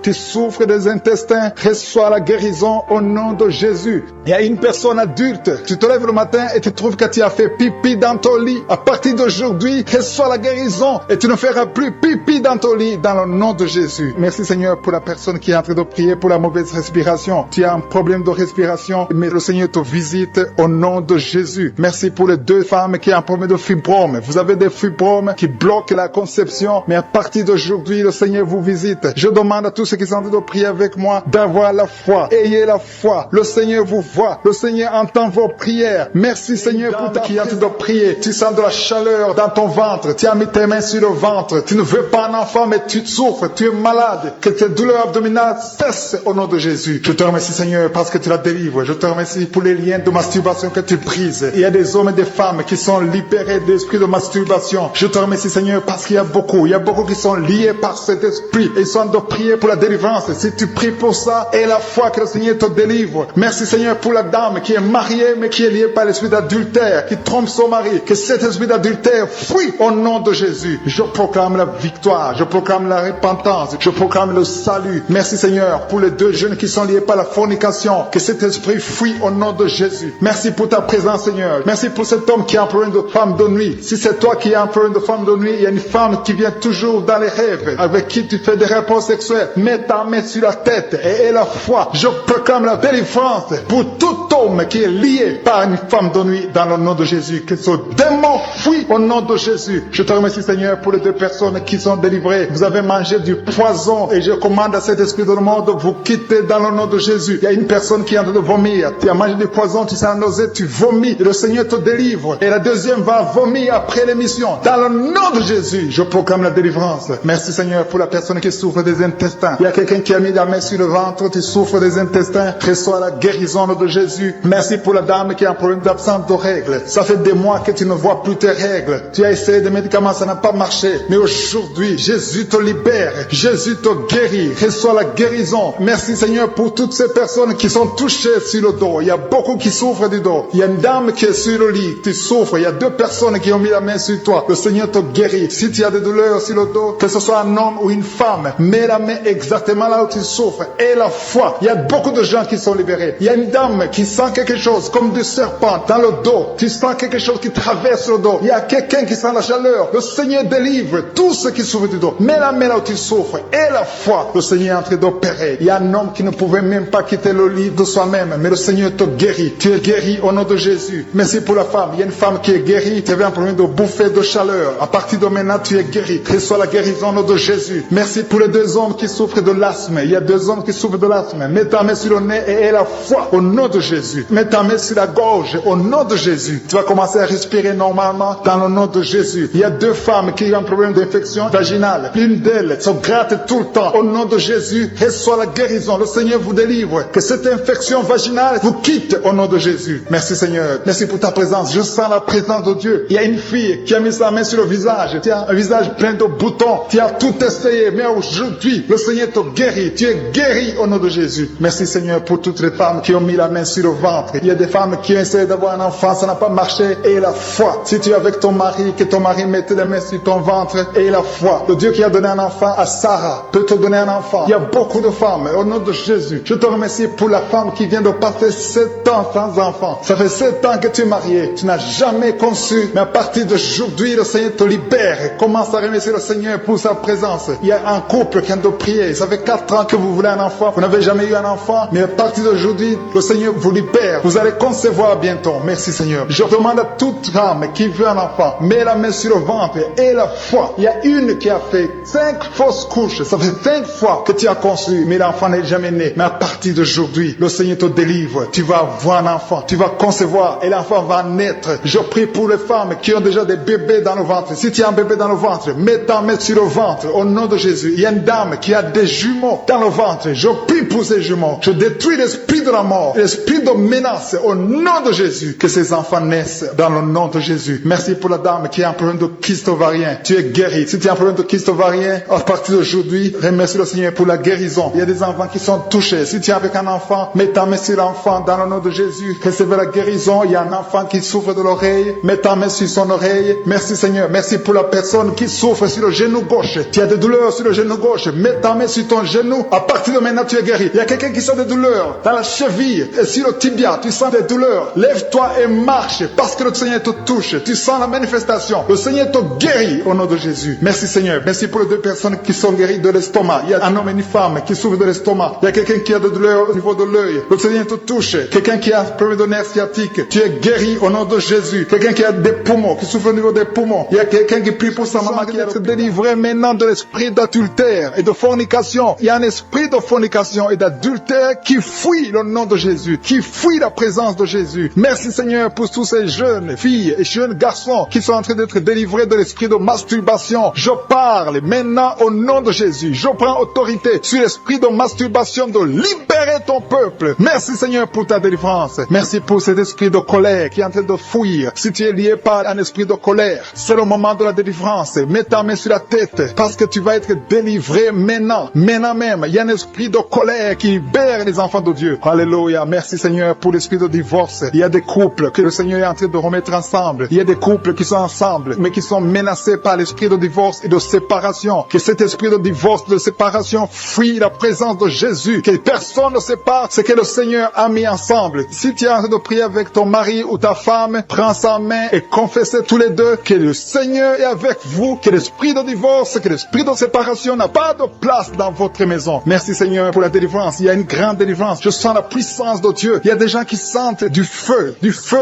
Tu souffres des intestins, reçois la guérison au nom de Jésus. Il y a une personne adulte, tu te lèves le matin et tu trouves que tu as fait pipi dans ton lit. À partir d'aujourd'hui, reçois la guérison et tu ne feras plus pipi dans ton lit dans le nom de Jésus. Merci Seigneur pour la personne qui est en train de prier pour la mauvaise respiration. Tu as un problème de respiration, mais le Seigneur te visite au nom de Jésus. Merci pour les deux femmes qui ont un problème de fibrome. Vous avez des fibromes qui bloquent la conception, mais à partir d'aujourd'hui, le Seigneur vous visite. Je demande à tous ceux qui sont en train de prier avec moi d'avoir la foi. Ayez la foi. Le Seigneur vous voit. Le Seigneur entend vos prières. Merci Seigneur pour qui est en train de prier. Tu sens de la chaleur dans ton ventre. Tu as mis tes mains sur le ventre. Tu ne veux pas un enfant, mais tu souffres. Tu es malade. Que tes douleurs abdominales cessent au nom de Jésus. Je te remercie Seigneur parce que tu la délivres. Je te remercie pour les liens de masturbation que tu brises. Il y a des hommes et des femmes qui sont libérés d'esprit de masturbation. Je te remercie Seigneur parce qu'il y a beaucoup. Il y a beaucoup qui sont liés par cet esprit. Et ils sont en train de prier pour la délivrance. Si tu pries pour ça, et la foi que le Seigneur te délivre. Merci Seigneur pour la dame qui est mariée mais qui est liée par l'esprit d'adultère, qui trompe son mari. Que cet esprit d'adultère fuit au nom de Jésus. Je proclame la victoire, je proclame la repentance, je proclame le salut. Merci Seigneur pour les deux jeunes qui sont liés par la fornication. Que cet esprit fuit au nom de Jésus. Merci pour ta présence Seigneur. Merci pour cet homme qui a un problème de femme de nuit. Si c'est toi qui as un problème de femme de nuit, il y a une femme qui vient toujours dans les rêves, avec qui tu fais des rapports sexuels. Mets ta main sur la tête et la foi. Je proclame la délivrance pour tout homme qui est lié par une femme de nuit dans le nom de Jésus. Que ce démon fuit au nom de Jésus. Je te remercie Seigneur pour les deux personnes qui sont délivrées. Vous avez mangé du poison et je commande à cet esprit de le monde de vous quitter dans le nom de Jésus. Il y a une personne qui est en train de vomir. Tu as mangé du poison, tu sens nausée, tu vomis et le Seigneur te délivre. Et la deuxième va vomir après l'émission. Dans le nom de Jésus, je proclame la délivrance. Merci Seigneur pour la personne qui souffre des intestins. Il y a quelqu'un qui a mis la main sur le ventre, tu souffres des intestins, reçois la guérison de Jésus. Merci pour la dame qui a un problème d'absence de règles. Ça fait des mois que tu ne vois plus tes règles. Tu as essayé des médicaments, ça n'a pas marché. Mais aujourd'hui, Jésus te libère. Jésus te guérit. Reçois la guérison. Merci Seigneur pour toutes ces personnes qui sont touchées sur le dos. Il y a beaucoup qui souffrent du dos. Il y a une dame qui est sur le lit, tu souffres. Il y a deux personnes qui ont mis la main sur toi. Le Seigneur te guérit. Si tu as des douleurs sur le dos, que ce soit un homme ou une femme, mets la main exactement là où tu souffres. Et la foi. Il y a beaucoup de gens qui sont libérés. Il y a une dame qui sent quelque chose comme du serpent dans le dos. Tu sens quelque chose qui traverse le dos. Il y a quelqu'un qui sent la chaleur. Le Seigneur délivre tous ceux qui souffrent du dos. Mets la main là où tu souffres. Et la foi. Le Seigneur est en train d'opérer. Il y a un homme qui ne pouvait même pas quitter le lit de soi-même. Mais le Seigneur te guérit. Tu es guéri au nom de Jésus. Merci pour la femme. Il y a une femme qui est guérie. Tu avais un problème de bouffée de chaleur. À partir de maintenant, tu es guéri. Reçois la guérison au nom de Jésus. Merci pour les deux hommes qui souffrent de l'asthme. Il y a deux hommes qui souffrent de l'asthme. Mets ta main sur le nez et aie la foi au nom de Jésus. Mets ta main sur la gorge au nom de Jésus. Tu vas commencer à respirer normalement dans le nom de Jésus. Il y a 2 femmes qui ont un problème d'infection vaginale. L'une d'elles se gratte tout le temps. Au nom de Jésus, reçois la guérison. Le Seigneur vous délivre. Que cette infection vaginale vous quitte au nom de Jésus. Merci Seigneur. Merci pour ta présence. Je sens la présence de Dieu. Il y a une fille qui a mis sa main sur le visage. Tu as un visage plein de boutons. Tu as tout essayé. Mais aujourd'hui, le Seigneur te guérit. Tu es guéri au nom de Jésus. Merci Seigneur pour toutes les femmes qui ont mis la main sur le ventre. Il y a des femmes qui ont essayé d'avoir un enfant. Ça n'a pas marché. Et la foi. Si tu es avec ton mari, que ton mari mette les mains sur ton ventre. Et la foi. Le Dieu qui a donné un enfant à Sarah peut te donner un enfant. Il y a beaucoup de femmes. Au nom de Jésus. Je te remercie pour la femme qui vient de passer 7 ans sans enfant. Ça fait 7 ans que tu es marié. Tu n'as jamais conçu. Mais à partir d'aujourd'hui, le Seigneur te libère. Commence à remercier le Seigneur pour sa présence. Il y a un couple qui vient de prier. Ça fait 4 ans que vous voulez un enfant. Vous n'avez jamais eu un enfant. Mais à partir d'aujourd'hui, le Seigneur vous libère. Vous allez concevoir bientôt. Merci Seigneur. Je demande à toute femme qui veut un enfant, mets la main sur le ventre et la foi. Il y a une qui a fait 5 fausses couches. Ça fait 5 fois que tu as conçu, mais l'enfant n'est jamais né. Mais à partir d'aujourd'hui, le Seigneur te délivre. Tu vas avoir un enfant. Tu vas concevoir et l'enfant va naître. Je prie pour les femmes qui ont déjà des bébés dans le ventre. Si tu as un bébé dans le ventre, mets ta main sur le ventre au nom de Jésus. Il y a une dame qui a des jumeaux dans le ventre. Je prie pour ces jumeaux. Je détruis l'esprit de la mort, l'esprit de menace au nom de Jésus. Que ces enfants naissent dans le nom de Jésus. Merci pour la dame qui a un problème de kyste ovarien. Tu es guéri. Si tu as un problème de kyste ovarien, à partir d'aujourd'hui, remercie le Seigneur pour la guérison. Il y a des enfants qui sont touchés. Si tu es avec un enfant, mets ta main sur l'enfant dans le nom de Jésus. Recevez la guérison. Il y a un enfant qui souffre de l'oreille. Mets ta main sur son oreille. Merci Seigneur. Merci pour la personne qui souffre sur le genou gauche. Tu as des douleurs sur le genou gauche. Mets ta main sur ton genou. À partir de maintenant, tu es guéri. Il y a quelqu'un qui sent des douleurs dans la cheville et sur le tibia. Tu sens des douleurs. Lève-toi et marche parce que le Seigneur te touche. Tu sens la manifestation. Le Seigneur te guérit au nom de Jésus. Merci Seigneur. Merci pour les 2 personnes qui sont guéries de l'estomac. Il y a un homme et une femme qui souffrent de l'estomac. Il y a quelqu'un qui a des douleurs au niveau de l'œil. Le Seigneur te touche. Quelqu'un qui a un problème de nerf sciatique. Tu es guéri au nom de Jésus. Quelqu'un qui a des poumons, qui souffre au niveau des poumons. Il y a quelqu'un qui prie pour sa maman qui est délivré maintenant de l'esprit d'adultère et de fornication. Il y a un esprit de fornication et d'adultère qui fuit le nom de Jésus, qui fuit la présence de Jésus. Merci Seigneur pour tous ces jeunes filles et jeunes garçons qui sont en train d'être délivrés de l'esprit de masturbation. Je parle maintenant au nom de Jésus. Je prends autorité sur l'esprit de masturbation de libérer ton peuple. Merci Seigneur pour ta délivrance. Merci pour cet esprit de colère qui est en train de fuir. Si tu es lié par un esprit de colère, c'est le moment de la délivrance. Mets ta main sur la tête parce que tu vas être délivré maintenant. Maintenant même, il y a un esprit de colère qui libère les enfants de Dieu. Alléluia. Merci Seigneur pour l'esprit de divorce. Il y a des couples que le Seigneur est en train de remettre ensemble. Il y a des couples qui sont ensemble mais qui sont menacés par l'esprit de divorce et de séparation. Que cet esprit de divorce, de séparation fuit la présence de Jésus. Que personne ne sépare ce que le Seigneur a mis ensemble. Si tu es en train de prier avec ton mari ou ta femme, prends sa main et confessez tous les deux que le Seigneur est avec vous, que l'esprit de divorce, que l'esprit de séparation n'a pas de place dans votre maison. Merci Seigneur pour la délivrance. Il y a une grande délivrance. Je sens la puissance de Dieu. Il y a des gens qui sentent du feu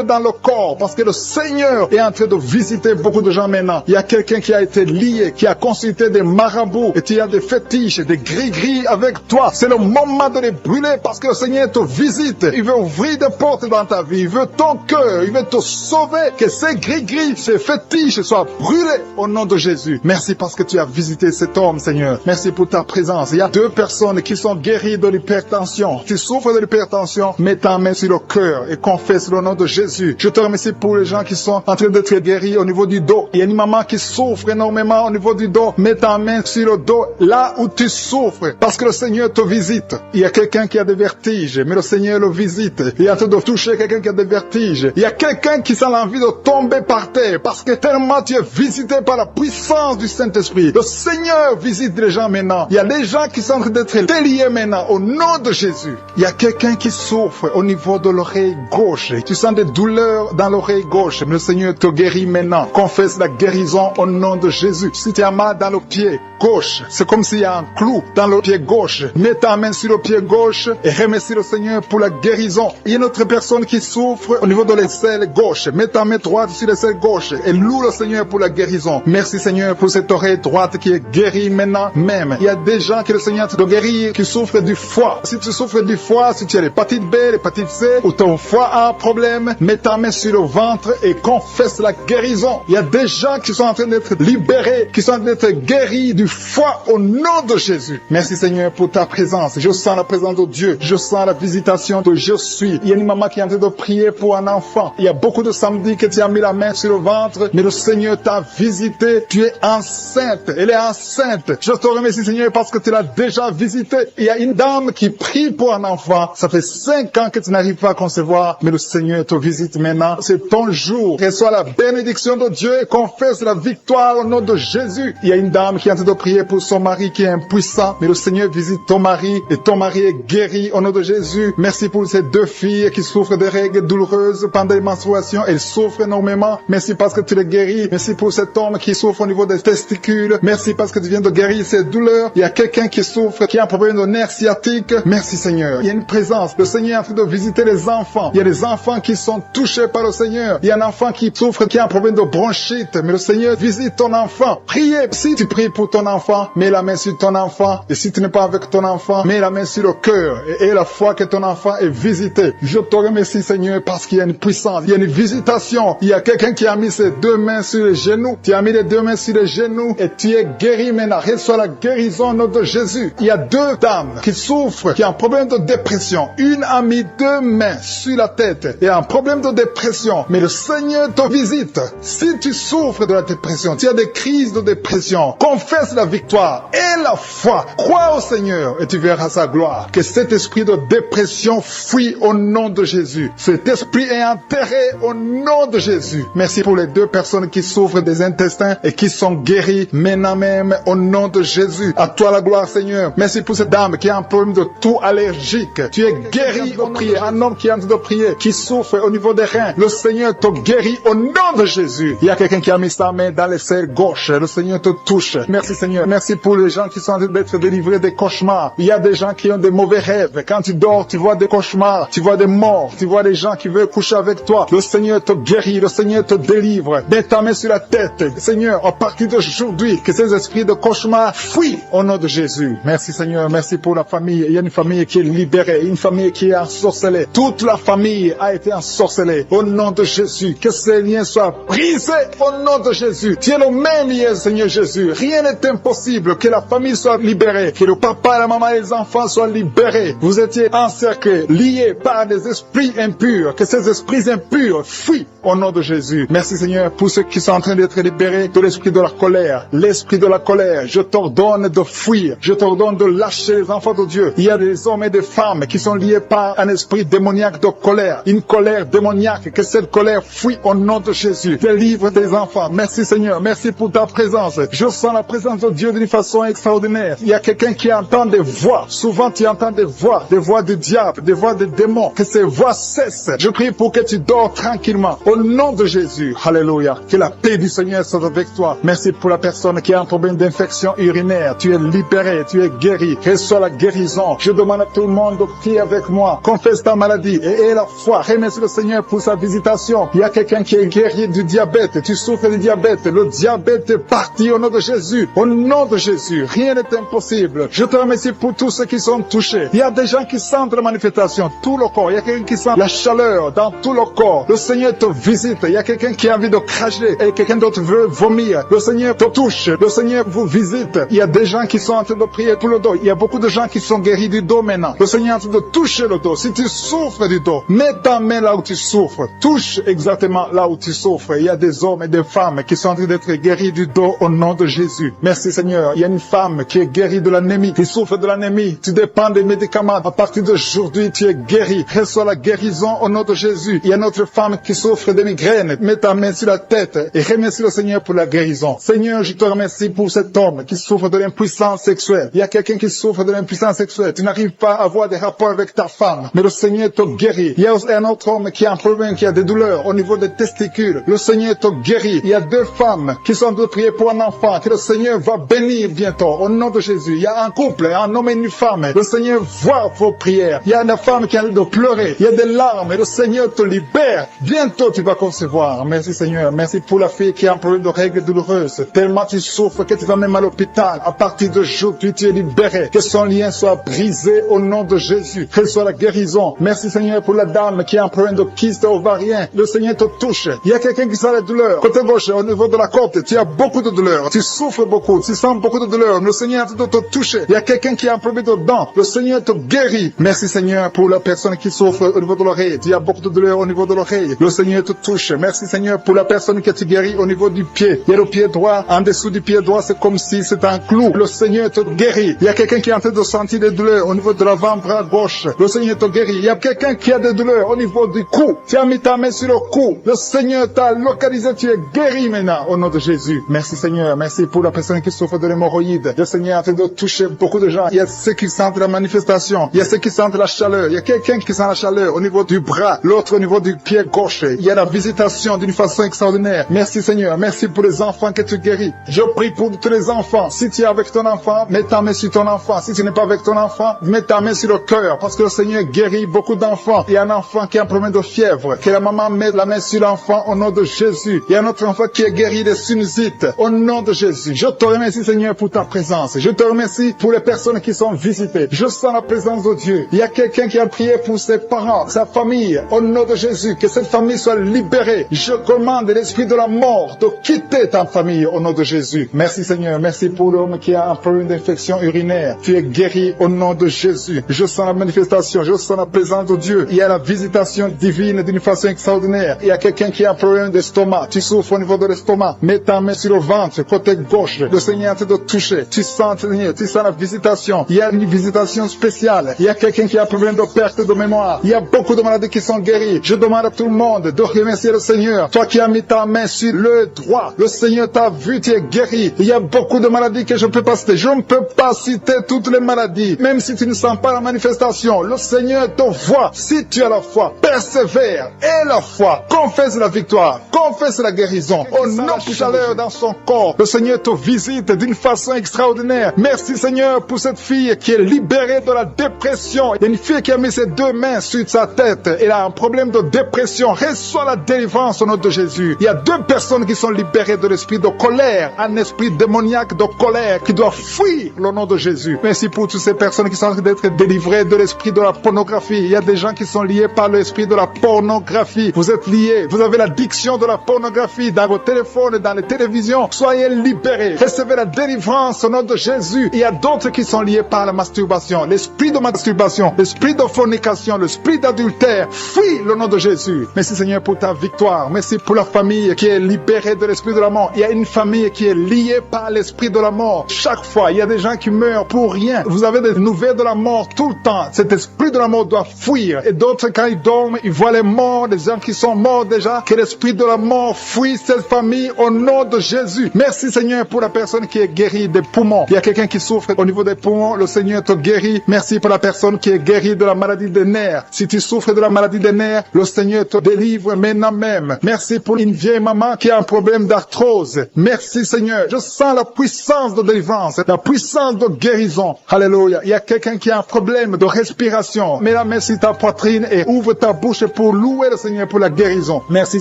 dans le corps parce que le Seigneur est en train de visiter beaucoup de gens maintenant. Il y a quelqu'un qui a été lié, qui a consulté des marabouts et tu as des fétiches, des gris-gris avec toi. C'est le moment de les brûler parce que le Seigneur te visite. Il veut ouvrir des portes dans ta vie. Il veut ton cœur. Il veut te sauver. Que ces gris-gris, ces fétiches soient brûlés au nom de Jésus. Merci parce que tu as visité cet homme, Seigneur. Merci pour ta présence. Il y a 2 personnes qui sont guéries de l'hypertension. Tu souffres de l'hypertension, mets ta main sur le cœur et confesse le nom de Jésus. Je te remercie pour les gens qui sont en train d'être guéris au niveau du dos. Il y a une maman qui souffre énormément au niveau du dos. Mets ta main sur le dos là où tu souffres parce que le Seigneur te visite. Il y a quelqu'un qui a des vertiges, mais le Seigneur le visite. Il est en train de toucher quelqu'un qui a des vertiges. Il y a quelqu'un qui sent l'envie de tomber par terre parce que tellement tu es visité par la puissance du Saint-Esprit. Le Seigneur visite les gens maintenant. Il y a des gens qui sont en train d'être déliés maintenant au nom de Jésus. Il y a quelqu'un qui souffre au niveau de l'oreille gauche. Tu sens des douleurs dans l'oreille gauche, mais le Seigneur te guérit maintenant. Confesse la guérison au nom de Jésus. Si tu as mal dans le pied gauche, c'est comme s'il y a un clou dans le pied gauche. Mets ta main sur le pied gauche et remercie le Seigneur pour la guérison. Il y a une autre personne qui souffre au niveau de l'aisselle gauche. Mets ta main droite sur l'aisselle gauche et loue le Seigneur pour la guérison. Merci Seigneur pour cette oreille droite qui est guérie maintenant même. Il y a des gens que le Seigneur te guérit qui souffrent du foie. Si tu souffres du foie, si tu as l'hépatite B, l'hépatite C, ou ton foie a un problème, mets ta main sur le ventre et confesse la guérison. Il y a des gens qui sont en train d'être libérés, qui sont en train d'être guéris du foie au nom de Jésus. Merci Seigneur pour ta présence. Je sens la présence de Dieu. Je sens la visitation de je suis. Il y a une maman qui est en train de prier pour un enfant. Il y a beaucoup de samedis que tu as mis la main sur le ventre, mais le Seigneur t'a visité. Tu es enceinte. Elle est enceinte. Je te remercie Seigneur parce que tu l'as déjà visité. Il y a une dame qui prie pour un enfant. Ça fait 5 ans que tu n'arrives pas à concevoir, mais le Seigneur te visite maintenant. C'est ton jour. Reçois la bénédiction de Dieu et confesse la victoire au nom de Jésus. Il y a une dame qui est en train de prier pour son mari qui est impuissant, mais le Seigneur visite ton mari et ton mari est guéri au nom de Jésus. Merci pour ces 2 filles qui souffrent de règles douloureuses pendant les menstruations. Elles souffrent énormément. Merci parce que tu les guéris. Merci pour cet homme qui souffre au niveau des testicules. Merci parce que tu viens de guérir ces douleurs. Il y a quelqu'un qui souffre, qui a un problème de nerf sciatique. Merci Seigneur. Il y a une présence. Le Seigneur est en train de visiter les enfants. Il y a des enfants qui sont touchés par le Seigneur. Il y a un enfant qui souffre, qui a un problème de bronchite. Mais le Seigneur visite ton enfant. Priez. Si tu pries pour ton enfant, mets la main sur ton enfant. Et si tu n'es pas avec ton enfant, mets la main sur le cœur. Et la foi que ton enfant est visité. Je te remercie Seigneur parce qu'il y a une puissance. Il y a une visitation. Il y a quelqu'un qui a mis ses 2 mains sur les genoux. Tu as mis les 2 mains sur les genoux et tu es guéri maintenant. Reçois la guérison au nom de Jésus. Il y a 2 dames qui souffrent, qui ont un problème de dépression. Une a mis 2 mains sur la tête et a un problème de dépression. Mais le Seigneur te visite. Si tu souffres de la dépression, tu as des crises de dépression, confesse la victoire et la foi. Crois au Seigneur et tu verras sa gloire. Que cet esprit de dépression fuit au nom de Jésus. Cet esprit est enterré au nom de Jésus. Merci pour les 2 personnes qui souffrent des intestins et qui sont guéries maintenant même au nom de Jésus. À toi la gloire Seigneur. Merci pour cette dame qui a un problème de toux allergique. Tu es guéri au prier. Un homme qui est en train de prier, qui souffre au niveau des reins. Le Seigneur te guérit au nom de Jésus. Il y a quelqu'un qui a mis sa main dans l'aisselle gauche. Le Seigneur te touche. Merci Seigneur. Merci pour les gens qui sont en train d'être délivrés des cauchemars. Il y a des gens qui ont des mauvais rêves. Quand tu dors, tu vois des cauchemars. Tu vois des morts. Tu vois des gens qui veulent coucher avec toi. Le Seigneur te guérit. Le Seigneur te délivre. Mets ta main sur la tête. Seigneur, à partir d'aujourd'hui, que ces esprits de cauchemar fuient au nom de Jésus. Merci Seigneur. Merci pour la famille. Il y a une famille qui est libérée. Une famille qui est ensorcelée. Toute la famille a été ensorcelée. Au nom de Jésus. Que ces liens soient brisés au nom de Jésus. Tu es le même lien, Seigneur Jésus. Rien n'est impossible. Que la famille soit libérée. Que le papa, la maman et les enfants soient libérés. Vous étiez encerclés, liés par des esprits impurs. Que ces esprits impurs fuient au nom de Jésus. Merci Seigneur pour ceux qui sont en train d'être libérés de l'esprit de la colère. L'esprit de la colère. Je t'ordonne de fuir. Je t'ordonne de lâcher les enfants de Dieu. Il y a des hommes et des femmes qui sont liés par un esprit démoniaque de colère. Une colère démoniaque. Que cette colère fuit au nom de Jésus. Délivre tes enfants. Merci Seigneur. Merci pour ta présence. Je sens la présence de Dieu d'une façon extraordinaire. Il y a quelqu'un qui entend des voix. Souvent tu entends des voix du diable, des voix des démons. Que ces voix cessent. Je prie pour que tu dors tranquillement. Au nom de Jésus. Alléluia. Que la paix du Seigneur soit avec toi. Merci pour la personne qui a un problème d'infection urinaire. Tu es libéré, tu es guéri. Reçois la guérison. Je demande à tout le monde de prier avec moi. Confesse ta maladie et aie la foi. Remercie le Seigneur pour sa visitation. Il y a quelqu'un qui est guéri du diabète. Tu souffres du diabète. Le diabète est parti au nom de Jésus. Au nom de Jésus. Rien n'est impossible. Je te remercie pour tous ceux qui sont touchés. Il y a des gens qui sentent la manifestation. Tout le corps. Il y a quelqu'un qui sent la chaleur dans tout le corps. Le Seigneur te visite. Il y a quelqu'un qui a envie de cracher et quelqu'un d'autre veut vomir. Le Seigneur te touche. Le Seigneur vous visite. Il y a des gens qui sont en train de prier pour le dos. Il y a beaucoup de gens qui sont guéris du dos maintenant. Le Seigneur est en train de toucher le dos. Si tu souffres du dos, mets ta main là où tu souffres. Touche exactement là où tu souffres. Il y a des hommes et des femmes qui sont en train d'être guéris du dos au nom de Jésus. Merci Seigneur. Il y a une femme qui est guérie de l'anémie, qui souffre de l'anémie. Tu dépends des médicaments. À partir d'aujourd'hui, tu es guéri. Reçois la guérison au nom de Jésus. Il y a une autre femme qui souffre de migraine. Mets ta main sur la tête et remercie le Seigneur pour la guérison. Seigneur, je te remercie pour cet homme qui souffre de l'impuissance sexuelle. Il y a quelqu'un qui souffre de l'impuissance sexuelle. Tu n'arrives pas à avoir des rapports avec ta femme, mais le Seigneur te guérit. Il y a un autre homme qui a un problème, qui a des douleurs au niveau des testicules. Le Seigneur te guérit. Il y a 2 femmes qui sont en train de prier pour un enfant que le Seigneur va bénir bientôt au nom de Jésus. Il y a un couple, un homme et une femme. Le Seigneur voit vos prières. Il y a une femme qui a envie de pleurer. Il y a des larmes et le Seigneur te libère. Bientôt tu vas concevoir. Merci Seigneur. Merci pour la fille qui a un problème de règles douloureuses. Tellement tu souffres que tu vas même à l'hôpital. À partir d'aujourd'hui, tu es libéré. Que son lien soit brisé. brisé au nom de Jésus. Reçois la guérison. Merci Seigneur pour la dame qui a un problème de kyste ovarien. Le Seigneur te touche. Il y a quelqu'un qui sent la douleur. Côté gauche, au niveau de la côte, tu as beaucoup de douleur. Tu souffres beaucoup. Tu sens beaucoup de douleur. Le Seigneur te touche. Il y a quelqu'un qui a un problème de dents. Le Seigneur te guérit. Merci Seigneur pour la personne qui souffre au niveau de l'oreille. Tu as beaucoup de douleur au niveau de l'oreille. Le Seigneur te touche. Merci Seigneur pour la personne que tu guéris au niveau du pied. Il y a le pied droit. En dessous du pied droit, c'est comme si c'était un clou. Le Seigneur te guérit. Il y a quelqu'un qui est en train de sentir des douleurs au niveau de l'avant-bras gauche. Le Seigneur te guérit. Il y a quelqu'un qui a des douleurs au niveau du cou. Tu as mis ta main sur le cou. Le Seigneur t'a localisé. Tu es guéri maintenant au nom de Jésus. Merci Seigneur. Merci pour la personne qui souffre de l'hémorroïde. Le Seigneur est en train de toucher beaucoup de gens. Il y a ceux qui sentent la manifestation. Il y a ceux qui sentent la chaleur. Il y a quelqu'un qui sent la chaleur au niveau du bras. L'autre au niveau du pied gauche. Il y a la visitation d'une façon extraordinaire. Merci Seigneur. Merci pour les enfants que tu guéris. Je prie pour tous les enfants. Si tu es avec ton enfant, mets ta main sur ton enfant. Si tu n'es pas avec ton enfant, mets ta main sur le cœur. Parce que le Seigneur guérit beaucoup d'enfants. Il y a un enfant qui a un problème de fièvre. Que la maman mette la main sur l'enfant au nom de Jésus. Il y a un autre enfant qui est guéri des sinusites. Au nom de Jésus. Je te remercie Seigneur pour ta présence. Je te remercie pour les personnes qui sont visitées. Je sens la présence de Dieu. Il y a quelqu'un qui a prié pour ses parents, sa famille. Au nom de Jésus. Que cette famille soit libérée. Je commande l'esprit de la mort de quitter ta famille au nom de Jésus. Merci Seigneur. Merci pour l'homme qui a un problème d'infection urinaire. Tu es guéri au nom de Jésus. Je sens la manifestation. Je sens la présence de Dieu. Il y a la visitation divine d'une façon extraordinaire. Il y a quelqu'un qui a un problème d'estomac. Tu souffres au niveau de l'estomac. Mets ta main sur le ventre, côté gauche. Le Seigneur te touche. Tu sens, Seigneur, tu sens la visitation. Il y a une visitation spéciale. Il y a quelqu'un qui a un problème de perte de mémoire. Il y a beaucoup de maladies qui sont guéries. Je demande à tout le monde de remercier le Seigneur. Toi qui as mis ta main sur le droit, le Seigneur t'a vu, tu es guéri. Il y a beaucoup de maladies que je ne peux pas citer. Je ne peux pas citer toutes les maladies. Même si tu ne sens pas la manifestation, le Seigneur te voit. Si tu as la foi, persévère. Et la foi, confesse la victoire, confesse la guérison. Au nom de chaleur dans son corps, le Seigneur te visite d'une façon extraordinaire. Merci Seigneur pour cette fille qui est libérée de la dépression. Il y a une fille qui a mis ses deux mains sur sa tête. Elle a un problème de dépression. Reçois la délivrance au nom de Jésus. Il y a deux personnes qui sont libérées de l'esprit de colère, un esprit démoniaque de colère qui doit fuir le nom de Jésus. Merci pour toutes ces personnes qui sont en train d'être délivrées de l'esprit de la pornographie. Il y a des gens qui sont liés par l'esprit de la pornographie. Vous êtes liés. Vous avez l'addiction de la pornographie dans vos téléphones, dans les télévisions. Soyez libérés. Recevez la délivrance au nom de Jésus. Il y a d'autres qui sont liés par la masturbation. L'esprit de masturbation, l'esprit de fornication, l'esprit d'adultère. Fuis le nom de Jésus. Merci Seigneur pour ta victoire. Merci pour la famille qui est libérée de l'esprit de la mort. Il y a une famille qui est liée par l'esprit de la mort. Chaque fois, il y a des gens qui meurent pour rien. Vous avez des nouvelles de la mort tout le temps. Cet esprit de la mort doit fuir. Et d'autres, quand ils dorment, ils voient les morts, des gens qui sont morts déjà. Que l'esprit de la mort fuit cette famille au nom de Jésus. Merci Seigneur pour la personne qui est guérie des poumons. Il y a quelqu'un qui souffre au niveau des poumons. Le Seigneur te guérit. Merci pour la personne qui est guérie de la maladie des nerfs. Si tu souffres de la maladie des nerfs, le Seigneur te délivre maintenant même. Merci pour une vieille maman qui a un problème d'arthrose. Merci Seigneur. Je sens la puissance de délivrance, la puissance de guérison. Alléluia. Il y a quelqu'un qui a un problème de respiration. Mets la main sur ta poitrine et ouvre ta bouche pour louer le Seigneur pour la guérison. Merci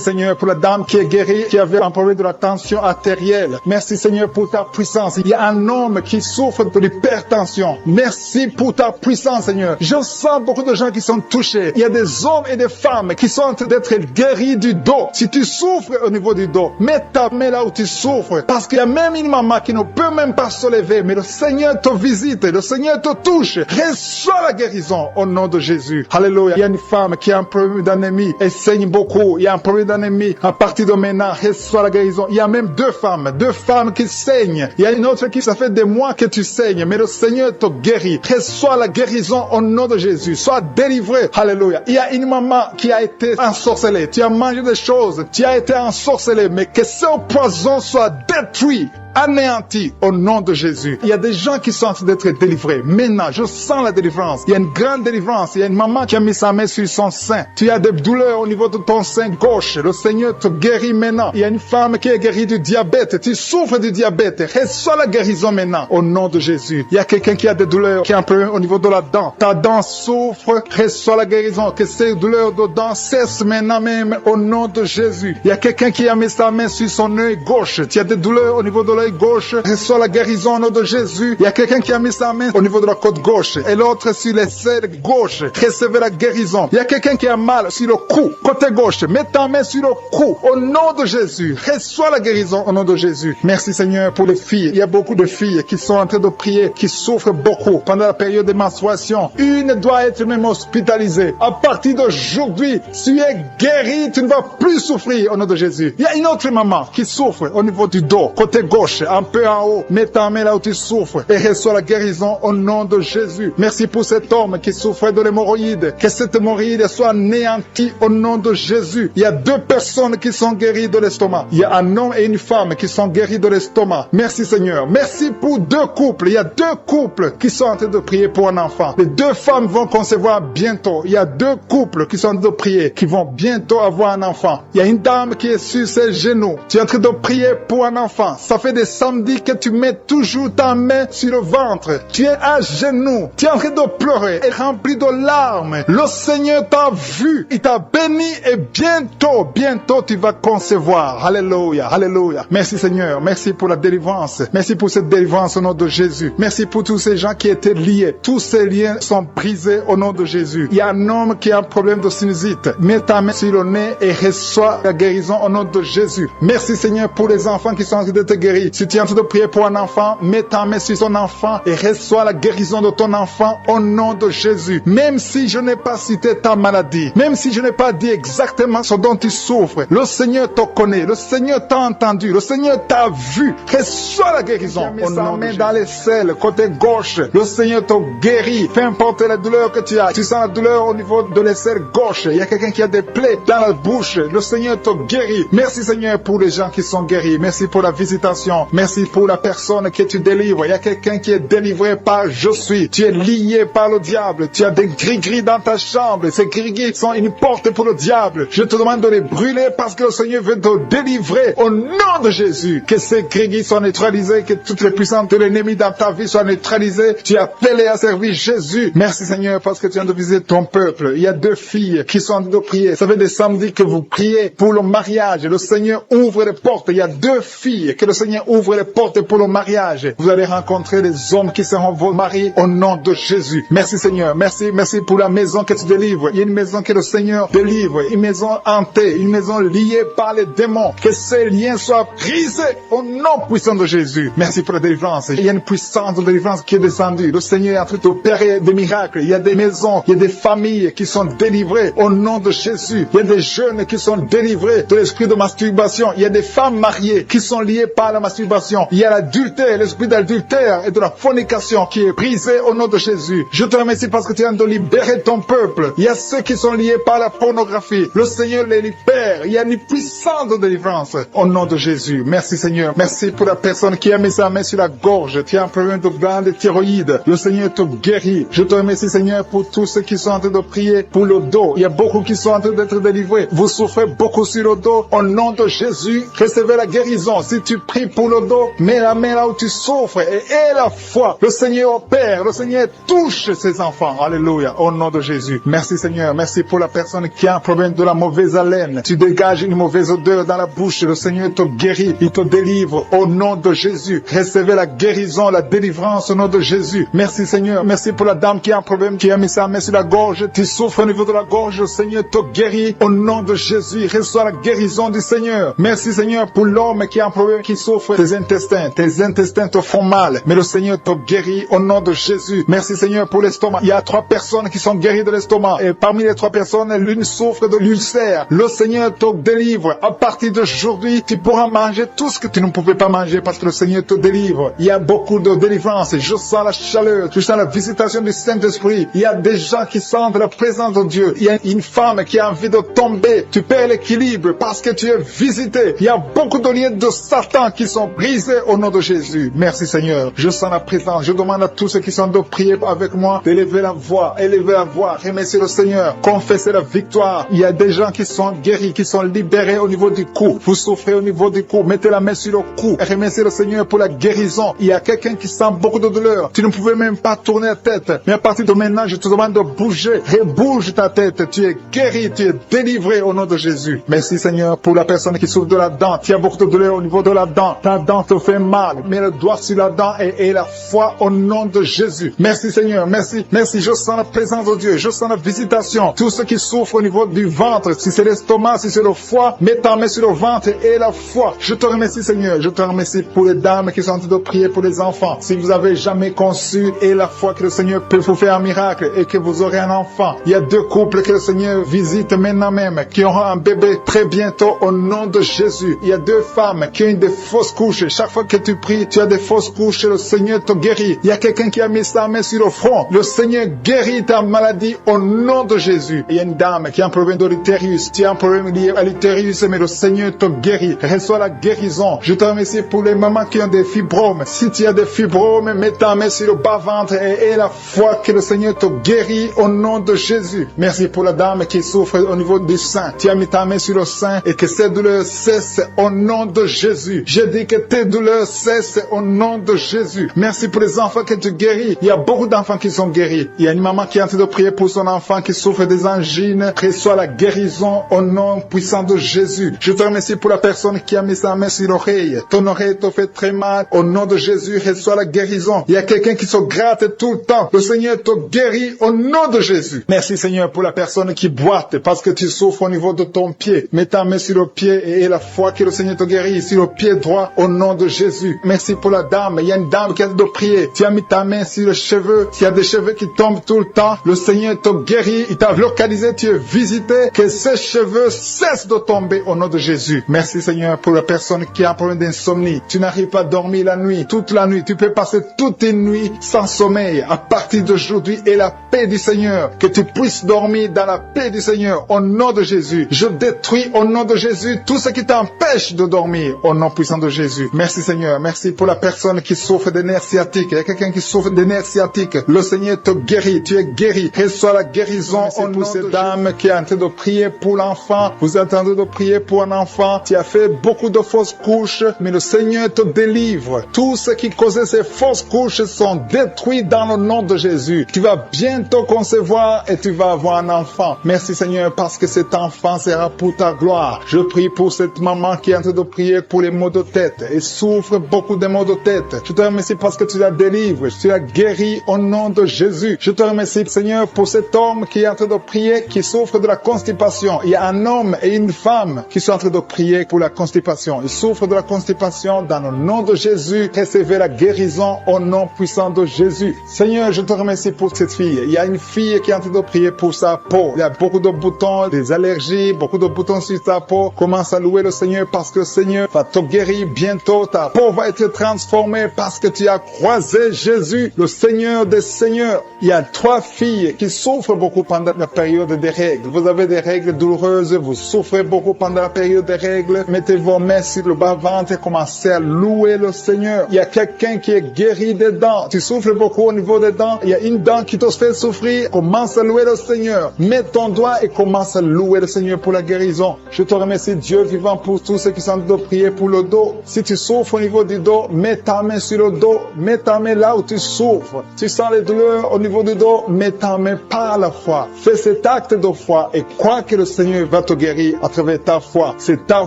Seigneur pour la dame qui est guérie, qui avait un problème de la tension artérielle. Merci Seigneur pour ta puissance. Il y a un homme qui souffre de l'hypertension. Merci pour ta puissance Seigneur. Je sens beaucoup de gens qui sont touchés. Il y a des hommes et des femmes qui sont en train d'être guéris du dos. Si tu souffres au niveau du dos, mets ta main là où tu souffres. Parce qu'il y a même une maman qui ne peut même pas se lever. Mais le Seigneur te visite. Le Seigneur te touche. Reçois la guérison au nom de Jésus. Alléluia. Il y a une femme qui a un problème d'anémie. Elle saigne beaucoup. Il y a un problème d'anémie. À partir de maintenant, reçois la guérison. Il y a même deux femmes qui saignent. Il y a une autre qui, ça fait des mois que tu saignes. Mais le Seigneur te guérit. Reçois la guérison au nom de Jésus. Sois délivré. Alléluia. Il y a une maman qui a été ensorcelée. Tu as mangé des choses. Tu as été ensorcelé. Mais que ce poison soit détruit. Anéanti au nom de Jésus. Il y a des gens qui sont en train d'être délivrés. Maintenant, je sens la délivrance. Il y a une grande délivrance. Il y a une maman qui a mis sa main sur son sein. Tu as des douleurs au niveau de ton sein gauche. Le Seigneur te guérit maintenant. Il y a une femme qui est guérie du diabète. Tu souffres du diabète. Reçois la guérison maintenant au nom de Jésus. Il y a quelqu'un qui a des douleurs, qui a un problème au niveau de la dent. Ta dent souffre. Reçois la guérison. Que ces douleurs de dents cessent maintenant même au nom de Jésus. Il y a quelqu'un qui a mis sa main sur son œil gauche. Tu as des douleurs au niveau de l'œil l'oreille gauche, reçois la guérison au nom de Jésus. Il y a quelqu'un qui a mis sa main au niveau de la côte gauche et l'autre sur l'aisselle gauche. Recevez la guérison. Il y a quelqu'un qui a mal sur le cou, côté gauche. Mets ta main sur le cou au nom de Jésus. Reçois la guérison au nom de Jésus. Merci Seigneur pour les filles. Il y a beaucoup de filles qui sont en train de prier, qui souffrent beaucoup pendant la période de menstruation. Une doit être même hospitalisée. À partir d'aujourd'hui, tu es guéri, tu ne vas plus souffrir au nom de Jésus. Il y a une autre maman qui souffre au niveau du dos, côté gauche, un peu en haut. Mets ta main là où tu souffres et reçois la guérison au nom de Jésus. Merci pour cet homme qui souffrait de l'hémorroïde. Que cette hémorroïde soit anéantie au nom de Jésus. Il y a 2 personnes qui sont guéries de l'estomac. Il y a un homme et une femme qui sont guéris de l'estomac. Merci Seigneur. Merci pour 2 couples. Il y a 2 couples qui sont en train de prier pour un enfant. Les 2 femmes vont concevoir bientôt. Il y a 2 couples qui sont en train de prier, qui vont bientôt avoir un enfant. Il y a une dame qui est sur ses genoux. Tu es en train de prier pour un enfant. Ça fait des samedis que tu mets toujours ta main sur le ventre. Tu es à genoux. Tu es en train de pleurer et rempli de larmes. Le Seigneur t'a vu. Il t'a béni et bientôt tu vas concevoir. Alléluia, alléluia. Merci Seigneur. Merci pour la délivrance. Merci pour cette délivrance au nom de Jésus. Merci pour tous ces gens qui étaient liés. Tous ces liens sont brisés au nom de Jésus. Il y a un homme qui a un problème de sinusite. Mets ta main sur le nez et reçois la guérison au nom de Jésus. Merci Seigneur pour les enfants qui sont en train de te guérir. Si tu es en train de prier pour un enfant, mets ta main sur ton enfant et reçois la guérison de ton enfant au nom de Jésus. Même si je n'ai pas cité ta maladie, même si je n'ai pas dit exactement ce dont tu souffres, le Seigneur te connaît, le Seigneur t'a entendu, le Seigneur t'a vu. Reçois la guérison au nom de Jésus. Dans les selles, côté gauche, le Seigneur te guérit. Peu importe la douleur que tu as. Tu sens la douleur au niveau de l'aisselle gauche. Il y a quelqu'un qui a des plaies dans la bouche. Le Seigneur te guérit. Merci Seigneur pour les gens qui sont guéris. Merci pour la visitation. Merci pour la personne que tu délivres. Il y a quelqu'un qui est délivré par je suis. Tu es lié par le diable. Tu as des gris-gris dans ta chambre. Ces gris-gris sont une porte pour le diable. Je te demande de les brûler parce que le Seigneur veut te délivrer au nom de Jésus. Que ces gris-gris soient neutralisés. Que toutes les puissances de l'ennemi dans ta vie soient neutralisées. Tu es appelé à servir Jésus. Merci Seigneur parce que tu viens de visiter ton peuple. Il y a 2 filles qui sont en train de prier. Ça fait des samedis que vous priez pour le mariage. Le Seigneur ouvre les portes. Il y a 2 filles que le Seigneur ouvre les portes pour le mariage. Vous allez rencontrer les hommes qui seront vos maris au nom de Jésus. Merci Seigneur. Merci pour la maison que tu délivres. Il y a une maison que le Seigneur délivre. Une maison hantée. Une maison liée par les démons. Que ces liens soient brisés au nom puissant de Jésus. Merci pour la délivrance. Il y a une puissance de délivrance qui est descendue. Le Seigneur est en train d'opérer des miracles. Il y a des maisons, il y a des familles qui sont délivrées au nom de Jésus. Il y a des jeunes qui sont délivrés de l'esprit de masturbation. Il y a des femmes mariées qui sont liées par la masturbation. Il y a l'adultère, l'esprit d'adultère et de la fornication qui est brisé au nom de Jésus. Je te remercie parce que tu viens de libérer ton peuple. Il y a ceux qui sont liés par la pornographie. Le Seigneur les libère. Il y a une puissance de délivrance au nom de Jésus. Merci Seigneur. Merci pour la personne qui a mis sa main sur la gorge. Tu as un problème de glande thyroïde. Le Seigneur te guérit. Je te remercie Seigneur pour tous ceux qui sont en train de prier pour le dos. Il y a beaucoup qui sont en train d'être délivrés. Vous souffrez beaucoup sur le dos. Au nom de Jésus, recevez la guérison. Si tu pries pour le dos, mets la main là où tu souffres et aie la foi. Le Seigneur opère. Le Seigneur touche ses enfants. Alléluia. Au nom de Jésus. Merci Seigneur. Merci pour la personne qui a un problème de la mauvaise haleine. Tu dégages une mauvaise odeur dans la bouche. Le Seigneur te guérit. Il te délivre. Au nom de Jésus. Recevez la guérison, la délivrance au nom de Jésus. Merci Seigneur. Merci pour la dame qui a un problème, qui a mis sa main sur la gorge. Tu souffres au niveau de la gorge. Le Seigneur te guérit. Au nom de Jésus. Reçois la guérison du Seigneur. Merci Seigneur pour l'homme qui a un problème, qui souffre des intestins. Tes intestins te font mal. Mais le Seigneur te guérit au nom de Jésus. Merci Seigneur pour l'estomac. Il y a 3 personnes qui sont guéries de l'estomac. Et parmi les 3 personnes, l'une souffre de l'ulcère. Le Seigneur te délivre. À partir d'aujourd'hui, tu pourras manger tout ce que tu ne pouvais pas manger parce que le Seigneur te délivre. Il y a beaucoup de délivrance. Je sens la chaleur. Je sens la visitation du Saint-Esprit. Il y a des gens qui sentent la présence de Dieu. Il y a une femme qui a envie de tomber. Tu perds l'équilibre parce que tu es visité. Il y a beaucoup de liens de Satan qui sont brisés au nom de Jésus. Merci Seigneur. Je sens la présence. Je demande à tous ceux qui sont de prier avec moi d'élever la voix. Élever la voix. Remercier le Seigneur. Confesser la victoire. Il y a des gens qui sont guéris, qui sont libérés au niveau du cou. Vous souffrez au niveau du cou. Mettez la main sur le cou. Et remerciez le Seigneur pour la guérison. Il y a quelqu'un qui sent beaucoup de douleur. Tu ne pouvais même pas tourner la tête. Mais à partir de maintenant, je te demande de bouger. Rebouge ta tête. Tu es guéri. Tu es délivré au nom de Jésus. Merci Seigneur pour la personne qui souffre de la dent. Tu as beaucoup de douleur au niveau de la dent. Ta la dent te fait mal, mets le doigt sur la dent et la foi au nom de Jésus. Merci Seigneur, merci, merci. Je sens la présence de Dieu, je sens la visitation. Tous ceux qui souffrent au niveau du ventre, si c'est l'estomac, si c'est le foie, mets ta main sur le ventre et la foi. Je te remercie Seigneur, je te remercie pour les dames qui sont en train de prier pour les enfants. Si vous avez jamais conçu et la foi que le Seigneur peut vous faire un miracle et que vous aurez un enfant, il y a 2 couples que le Seigneur visite maintenant même, qui auront un bébé très bientôt au nom de Jésus. Il y a 2 femmes qui ont eu des fausses couches. Chaque fois que tu pries, tu as des fausses couches, le Seigneur te guérit. Il y a quelqu'un qui a mis sa main sur le front. Le Seigneur guérit ta maladie au nom de Jésus. Il y a une dame qui a un problème de l'utérus. Tu as un problème lié à l'utérus, mais le Seigneur te guérit. Reçois la guérison. Je te remercie pour les mamans qui ont des fibromes. Si tu as des fibromes, mets ta main sur le bas-ventre et la foi que le Seigneur te guérit au nom de Jésus. Merci pour la dame qui souffre au niveau du sein. Tu as mis ta main sur le sein et que ces douleurs cessent au nom de Jésus. Je dis que tes douleurs cessent au nom de Jésus. Merci pour les enfants que tu guéris. Il y a beaucoup d'enfants qui sont guéris. Il y a une maman qui est en train de prier pour son enfant qui souffre des angines. Reçois la guérison au nom puissant de Jésus. Je te remercie pour la personne qui a mis sa main sur l'oreille. Ton oreille te fait très mal. Au nom de Jésus, reçois la guérison. Il y a quelqu'un qui se gratte tout le temps. Le Seigneur te guérit au nom de Jésus. Merci Seigneur pour la personne qui boite parce que tu souffres au niveau de ton pied. Mets ta main sur le pied et la foi que le Seigneur te guérit sur le pied droit au nom de Jésus. Merci pour la dame. Il y a une dame qui a de prier. Tu as mis ta main sur le cheveu. S'il y a des cheveux qui tombent tout le temps, le Seigneur te guérit. Il t'a localisé, tu es visité. Que ces cheveux cessent de tomber au nom de Jésus. Merci Seigneur pour la personne qui a un problème d'insomnie. Tu n'arrives pas à dormir la nuit, toute la nuit. Tu peux passer toute une nuit sans sommeil. À partir d'aujourd'hui, et la paix du Seigneur, que tu puisses dormir dans la paix du Seigneur au nom de Jésus. Je détruis au nom de Jésus tout ce qui t'empêche de dormir au nom puissant de Jésus. Merci Seigneur, merci pour la personne qui souffre des nerfs sciatiques. Il y a quelqu'un qui souffre des nerfs sciatiques. Le Seigneur te guérit, tu es guéri. Reçois la guérison au nom de cette dame qui est en train de prier pour l'enfant. Vous êtes en train de prier pour un enfant. Tu as fait beaucoup de fausses couches, mais le Seigneur te délivre. Tout ce qui causait ces fausses couches sont détruits dans le nom de Jésus. Tu vas bientôt concevoir et tu vas avoir un enfant. Merci Seigneur parce que cet enfant sera pour ta gloire. Je prie pour cette maman qui est en train de prier pour les maux de tête et souffre beaucoup de maux de tête. Je te remercie parce que tu la délivres, tu la guéris au nom de Jésus. Je te remercie Seigneur pour cet homme qui est en train de prier, qui souffre de la constipation. Il y a un homme et une femme qui sont en train de prier pour la constipation. Ils souffrent de la constipation dans le nom de Jésus. Recevez la guérison au nom puissant de Jésus. Seigneur, je te remercie pour cette fille. Il y a une fille qui est en train de prier pour sa peau. Il y a beaucoup de boutons, des allergies, beaucoup de boutons sur sa peau. Commence à louer le Seigneur parce que le Seigneur va te guérir bientôt. Ta peau va être transformée parce que tu as croisé Jésus, le Seigneur des Seigneurs. Il y a 3 filles qui souffrent beaucoup pendant la période des règles. Vous avez des règles douloureuses, vous souffrez beaucoup pendant la période des règles. Mettez vos mains sur le bas-ventre et commencez à louer le Seigneur. Il y a quelqu'un qui est guéri des dents. Tu souffres beaucoup au niveau des dents. Il y a une dent qui te fait souffrir. Commence à louer le Seigneur. Mets ton doigt et commence à louer le Seigneur pour la guérison. Je te remercie Dieu vivant pour tous ceux qui sont en train de prier pour le dos. Si tu souffres au niveau du dos, mets ta main sur le dos. Mets ta main là où tu souffres. Tu sens les douleurs au niveau du dos, mets ta main par la foi. Fais cet acte de foi et crois que le Seigneur va te guérir à travers ta foi. C'est ta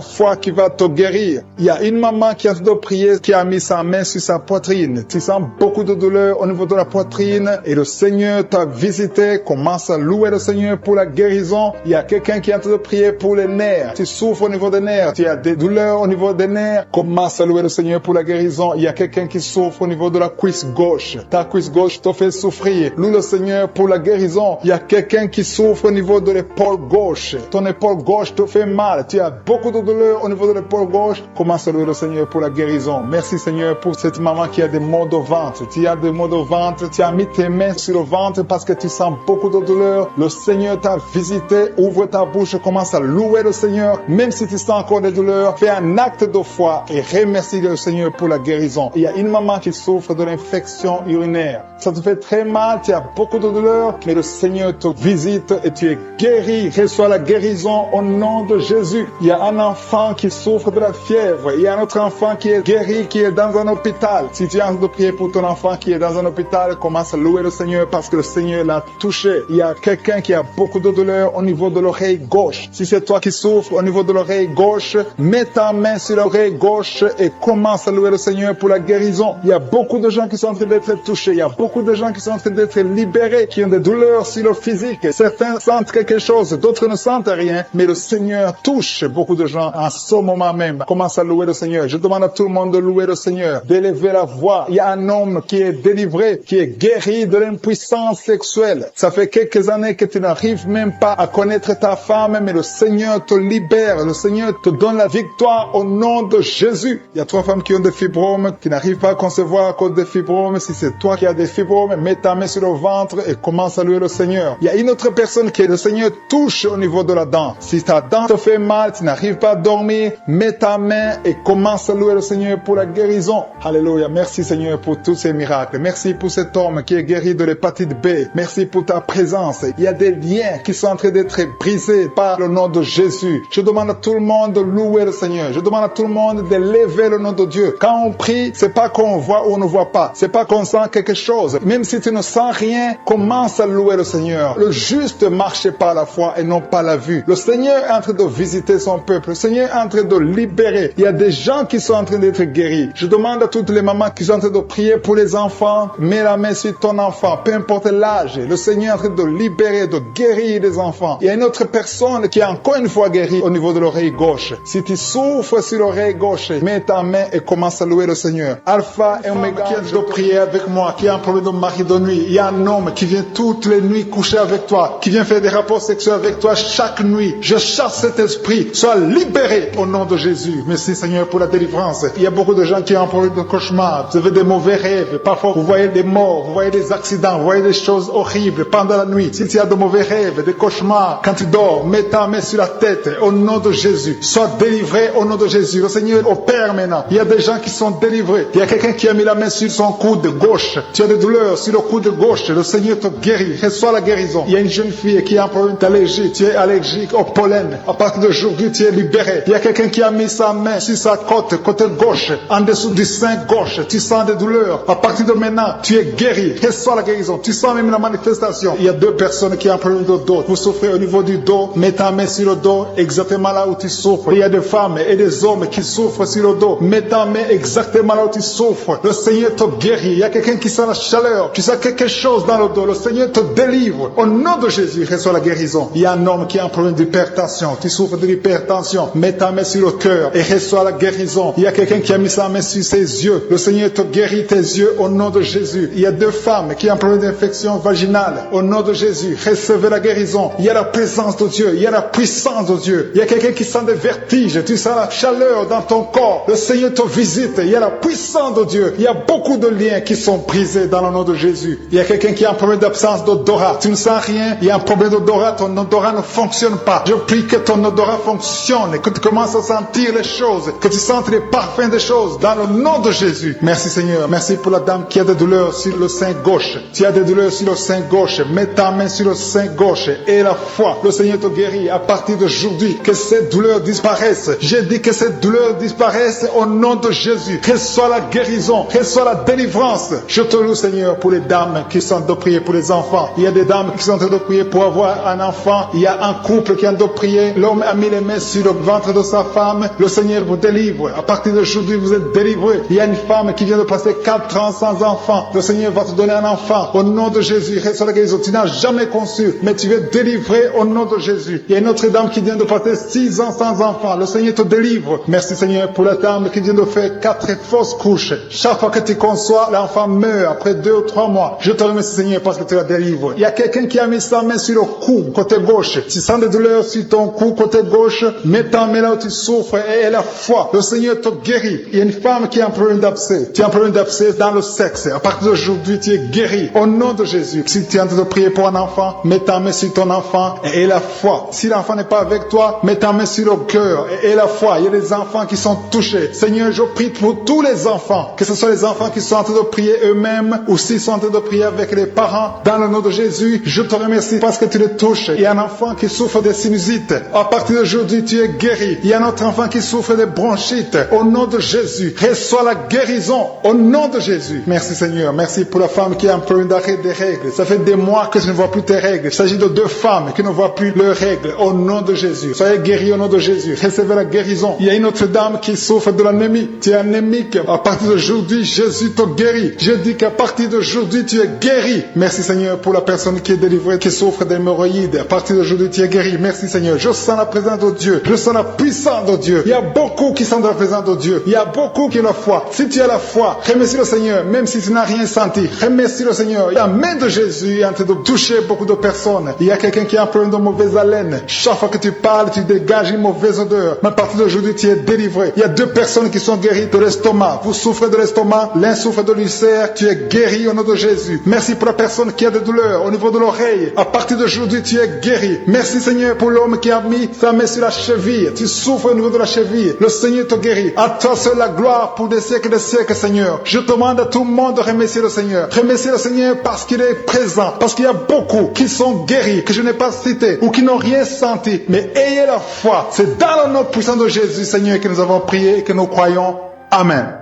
foi qui va te guérir. Il y a une maman qui a de prier, qui a mis sa main sur sa poitrine. Tu sens beaucoup de douleur au niveau de la poitrine et le Seigneur t'a visité. Commence à louer le Seigneur pour la guérison. Il y a quelqu'un qui est en train de prier pour les nerfs. Tu souffres au niveau des nerfs. Tu as des douleurs au niveau des nerfs. Commence à louer le Seigneur pour la guérison. Il y a quelqu'un qui souffre au niveau de la cuisse gauche. Ta cuisse gauche te fait souffrir. Loue le Seigneur pour la guérison. Il y a quelqu'un qui souffre au niveau de l'épaule gauche. Ton épaule gauche te fait mal. Tu as beaucoup de douleur au niveau de l'épaule gauche. Commence à louer le Seigneur pour la guérison. Merci Seigneur pour cette maman qui a des maux de ventre. Tu as des maux de ventre. Tu as mis tes mains sur le ventre parce que tu sens beaucoup de douleur. Le Seigneur t'a visité. Ouvre ta bouche. Commence à louer le Seigneur. Même si tu sens encore des douleurs, fais un acte de foi et remercie le Seigneur pour la guérison. Il y a une maman qui souffre de l'infection urinaire. Ça te fait très mal. Tu as beaucoup de douleur. Mais le Seigneur te visite et tu es guéri. Reçois la guérison au nom de Jésus. Il y a un enfant qui souffre de la fièvre. Il y a un autre enfant qui est guéri, qui est dans un hôpital. Si tu as envie de prier pour ton enfant qui est dans un hôpital, commence à louer le Seigneur parce que le Seigneur Seigneur l'a touché. Il y a quelqu'un qui a beaucoup de douleur au niveau de l'oreille gauche. Si c'est toi qui souffres au niveau de l'oreille gauche, mets ta main sur l'oreille gauche et commence à louer le Seigneur pour la guérison. Il y a beaucoup de gens qui sont en train d'être touchés. Il y a beaucoup de gens qui sont en train d'être libérés, qui ont des douleurs sur le physique. Certains sentent quelque chose, d'autres ne sentent rien, mais le Seigneur touche beaucoup de gens en ce moment même. Commence à louer le Seigneur. Je demande à tout le monde de louer le Seigneur, d'élever la voix. Il y a un homme qui est délivré, qui est guéri de l'impuissance sexuelle. Ça fait quelques années que tu n'arrives même pas à connaître ta femme, mais le Seigneur te libère. Le Seigneur te donne la victoire au nom de Jésus. Il y a 3 femmes qui ont des fibromes, qui n'arrivent pas à concevoir à cause des fibromes. Si c'est toi qui as des fibromes, mets ta main sur le ventre et commence à louer le Seigneur. Il y a une autre personne qui le Seigneur touche au niveau de la dent. Si ta dent te fait mal, tu n'arrives pas à dormir, mets ta main et commence à louer le Seigneur pour la guérison. Alléluia. Merci Seigneur pour tous ces miracles. Merci pour cet homme qui est guéri de l'hépatite B. Merci pour ta présence. Il y a des liens qui sont en train d'être brisés par le nom de Jésus. Je demande à tout le monde de louer le Seigneur. Je demande à tout le monde de lever le nom de Dieu. Quand on prie, c'est pas qu'on voit ou on ne voit pas. C'est pas qu'on sent quelque chose. Même si tu ne sens rien, commence à louer le Seigneur. Le juste marche par la foi et non pas la vue. Le Seigneur est en train de visiter son peuple. Le Seigneur est en train de libérer. Il y a des gens qui sont en train d'être guéris. Je demande à toutes les mamans qui sont en train de prier pour les enfants. Mets la main sur ton enfant, peu importe l'âge. Le Seigneur est en train de libérer, de guérir les enfants. Il y a une autre personne qui est encore une fois guérie au niveau de l'oreille gauche. Si tu souffres sur l'oreille gauche, mets ta main et commence à louer le Seigneur. Alpha et Oméga, qui est de prier avec moi, qui a un problème de mari de nuit. Il y a un homme qui vient toutes les nuits coucher avec toi, qui vient faire des rapports sexuels avec toi chaque nuit. Je chasse cet esprit. Sois libéré au nom de Jésus. Merci Seigneur pour la délivrance. Il y a beaucoup de gens qui ont un problème de cauchemar. Vous avez des mauvais rêves. Parfois, vous voyez des morts, vous voyez des accidents, vous voyez des choses horribles pendant la nuit. Si tu as de mauvais rêves, des cauchemars, quand tu dors, mets ta main sur la tête au nom de Jésus. Sois délivré au nom de Jésus. Le Seigneur opère maintenant. Il y a des gens qui sont délivrés. Il y a quelqu'un qui a mis la main sur son coude gauche. Tu as des douleurs sur le coude gauche. Le Seigneur te guérit. Reçois la guérison. Il y a une jeune fille qui a un problème d'allergie. Tu es allergique au pollen. À partir d'aujourd'hui, tu es libéré. Il y a quelqu'un qui a mis sa main sur sa côté gauche, en dessous du sein gauche. Tu sens des douleurs. À partir de maintenant, tu es guéri. Reçois la guérison. Tu sens même la manifestation. Il y a 2 personnes qui ont un problème de dos. Vous souffrez au niveau du dos. Mets ta main sur le dos, exactement là où tu souffres. Il y a des femmes et des hommes qui souffrent sur le dos. Mets ta main exactement là où tu souffres. Le Seigneur te guérit. Il y a quelqu'un qui sent la chaleur. Tu sens quelque chose dans le dos. Le Seigneur te délivre. Au nom de Jésus, reçois la guérison. Il y a un homme qui a un problème d'hypertension. Tu souffres de l'hypertension. Mets ta main sur le cœur et reçois la guérison. Il y a quelqu'un qui a mis sa main sur ses yeux. Le Seigneur te guérit tes yeux au nom de Jésus. Il y a 2 femmes qui ont un problème d'infection vaginale. Au nom de Jésus, recevez la guérison. Il y a la présence de Dieu. Il y a la puissance de Dieu. Il y a quelqu'un qui sent des vertiges. Tu sens la chaleur dans ton corps. Le Seigneur te visite. Il y a la puissance de Dieu. Il y a beaucoup de liens qui sont brisés dans le nom de Jésus. Il y a quelqu'un qui a un problème d'absence d'odorat. Tu ne sens rien. Il y a un problème d'odorat. Ton odorat ne fonctionne pas. Je prie que ton odorat fonctionne. Que tu commences à sentir les choses. Que tu sentes les parfums des choses dans le nom de Jésus. Merci Seigneur. Merci pour la dame qui a des douleurs sur le sein gauche. Tu as des douleurs sur le sein gauche. Mets ta main sur le sein gauche et la foi. Le Seigneur te guérit à partir d'aujourd'hui. Que ces douleurs disparaissent. J'ai dit que ces douleurs disparaissent au nom de Jésus. Reçois la guérison. Reçois la délivrance. Je te loue Seigneur pour les dames qui sont de prier pour les enfants. Il y a des dames qui sont en train de prier pour avoir un enfant. Il y a un couple qui est en train de prier. L'homme a mis les mains sur le ventre de sa femme. Le Seigneur vous délivre. À partir d'aujourd'hui, vous êtes délivrés. Il y a une femme qui vient de passer 4 ans sans enfant. Le Seigneur va te donner un enfant. Au nom de Jésus, reçois la guérison. Tu n'as jamais conçu, mais tu es délivré au nom de Jésus. Il y a une autre dame qui vient de passer 6 ans sans enfant. Le Seigneur te délivre. Merci Seigneur pour la dame qui vient de faire 4 fausses couches. Chaque fois que tu conçois, l'enfant meurt après 2 ou 3 mois. Je te remercie Seigneur parce que tu la délivres. Il y a quelqu'un qui a mis sa main sur le cou, côté gauche. Tu sens des douleurs sur ton cou, côté gauche. Mets ta main là où tu souffres et la foi. Le Seigneur te guérit. Il y a une femme qui a un problème d'abcès. Tu as un problème d'abcès dans le sexe. À partir d'aujourd'hui, tu es guéri. Au nom de Jésus. Si tu es en train de prier pour un enfant, mets ta main sur ton enfant et la foi. Si l'enfant n'est pas avec toi, mets ta main sur le cœur et la foi. Il y a des enfants qui sont touchés. Seigneur, je prie pour tous les enfants. Que ce soit les enfants qui sont en train de prier eux-mêmes ou s'ils sont en train de prier avec les parents. Dans le nom de Jésus, je te remercie parce que tu les touches. Il y a un enfant qui souffre de sinusite. À partir d'aujourd'hui, tu es guéri. Il y a un autre enfant qui souffre de bronchite. Au nom de Jésus, reçois la guérison. Au nom de Jésus. Merci Seigneur. Merci pour la femme qui a un problème d'arrêt des règles. règles. Ça fait des mois que je ne vois plus tes règles. Il s'agit de 2 femmes qui ne voient plus leurs règles. Au nom de Jésus. Soyez guéris au nom de Jésus. Recevez la guérison. Il y a une autre dame qui souffre de l'anémie. Tu es anémique. À partir d'aujourd'hui, Jésus te guérit. Je dis qu'à partir d'aujourd'hui, tu es guéri. Merci Seigneur pour la personne qui est délivrée, qui souffre d'hémorroïdes. À partir d'aujourd'hui, tu es guéri. Merci Seigneur. Je sens la présence de Dieu. Je sens la puissance de Dieu. Il y a beaucoup qui sont dans la présence de Dieu. Il y a beaucoup qui ont la foi. Si tu as la foi, remercie le Seigneur, même si tu n'as rien senti. Remercie le Seigneur. La main de Jésus est en train de toucher beaucoup de personnes. Il y a quelqu'un qui a un problème de mauvaise haleine. Chaque fois que tu parles, tu dégages une mauvaise odeur. Mais à partir d'aujourd'hui, tu es délivré. Il y a 2 personnes qui sont guéries de l'estomac. Vous souffrez de l'estomac, l'un souffre de l'ulcère. Tu es guéri au nom de Jésus. Merci pour la personne qui a des douleurs au niveau de l'oreille. À partir d'aujourd'hui, tu es guéri. Merci Seigneur pour l'homme qui a mis sa main sur la cheville. Tu souffres au niveau de la cheville. Le Seigneur te guérit. À toi seul la gloire pour des siècles, Seigneur. Je demande à tout le monde de remercier le Seigneur. Remercier le Seigneur parce qu'il est présent. Parce qu'il y a beaucoup qui sont guéris, que je n'ai pas cités, ou qui n'ont rien senti. Mais ayez la foi. C'est dans le nom puissant de Jésus, Seigneur, que nous avons prié et que nous croyons. Amen.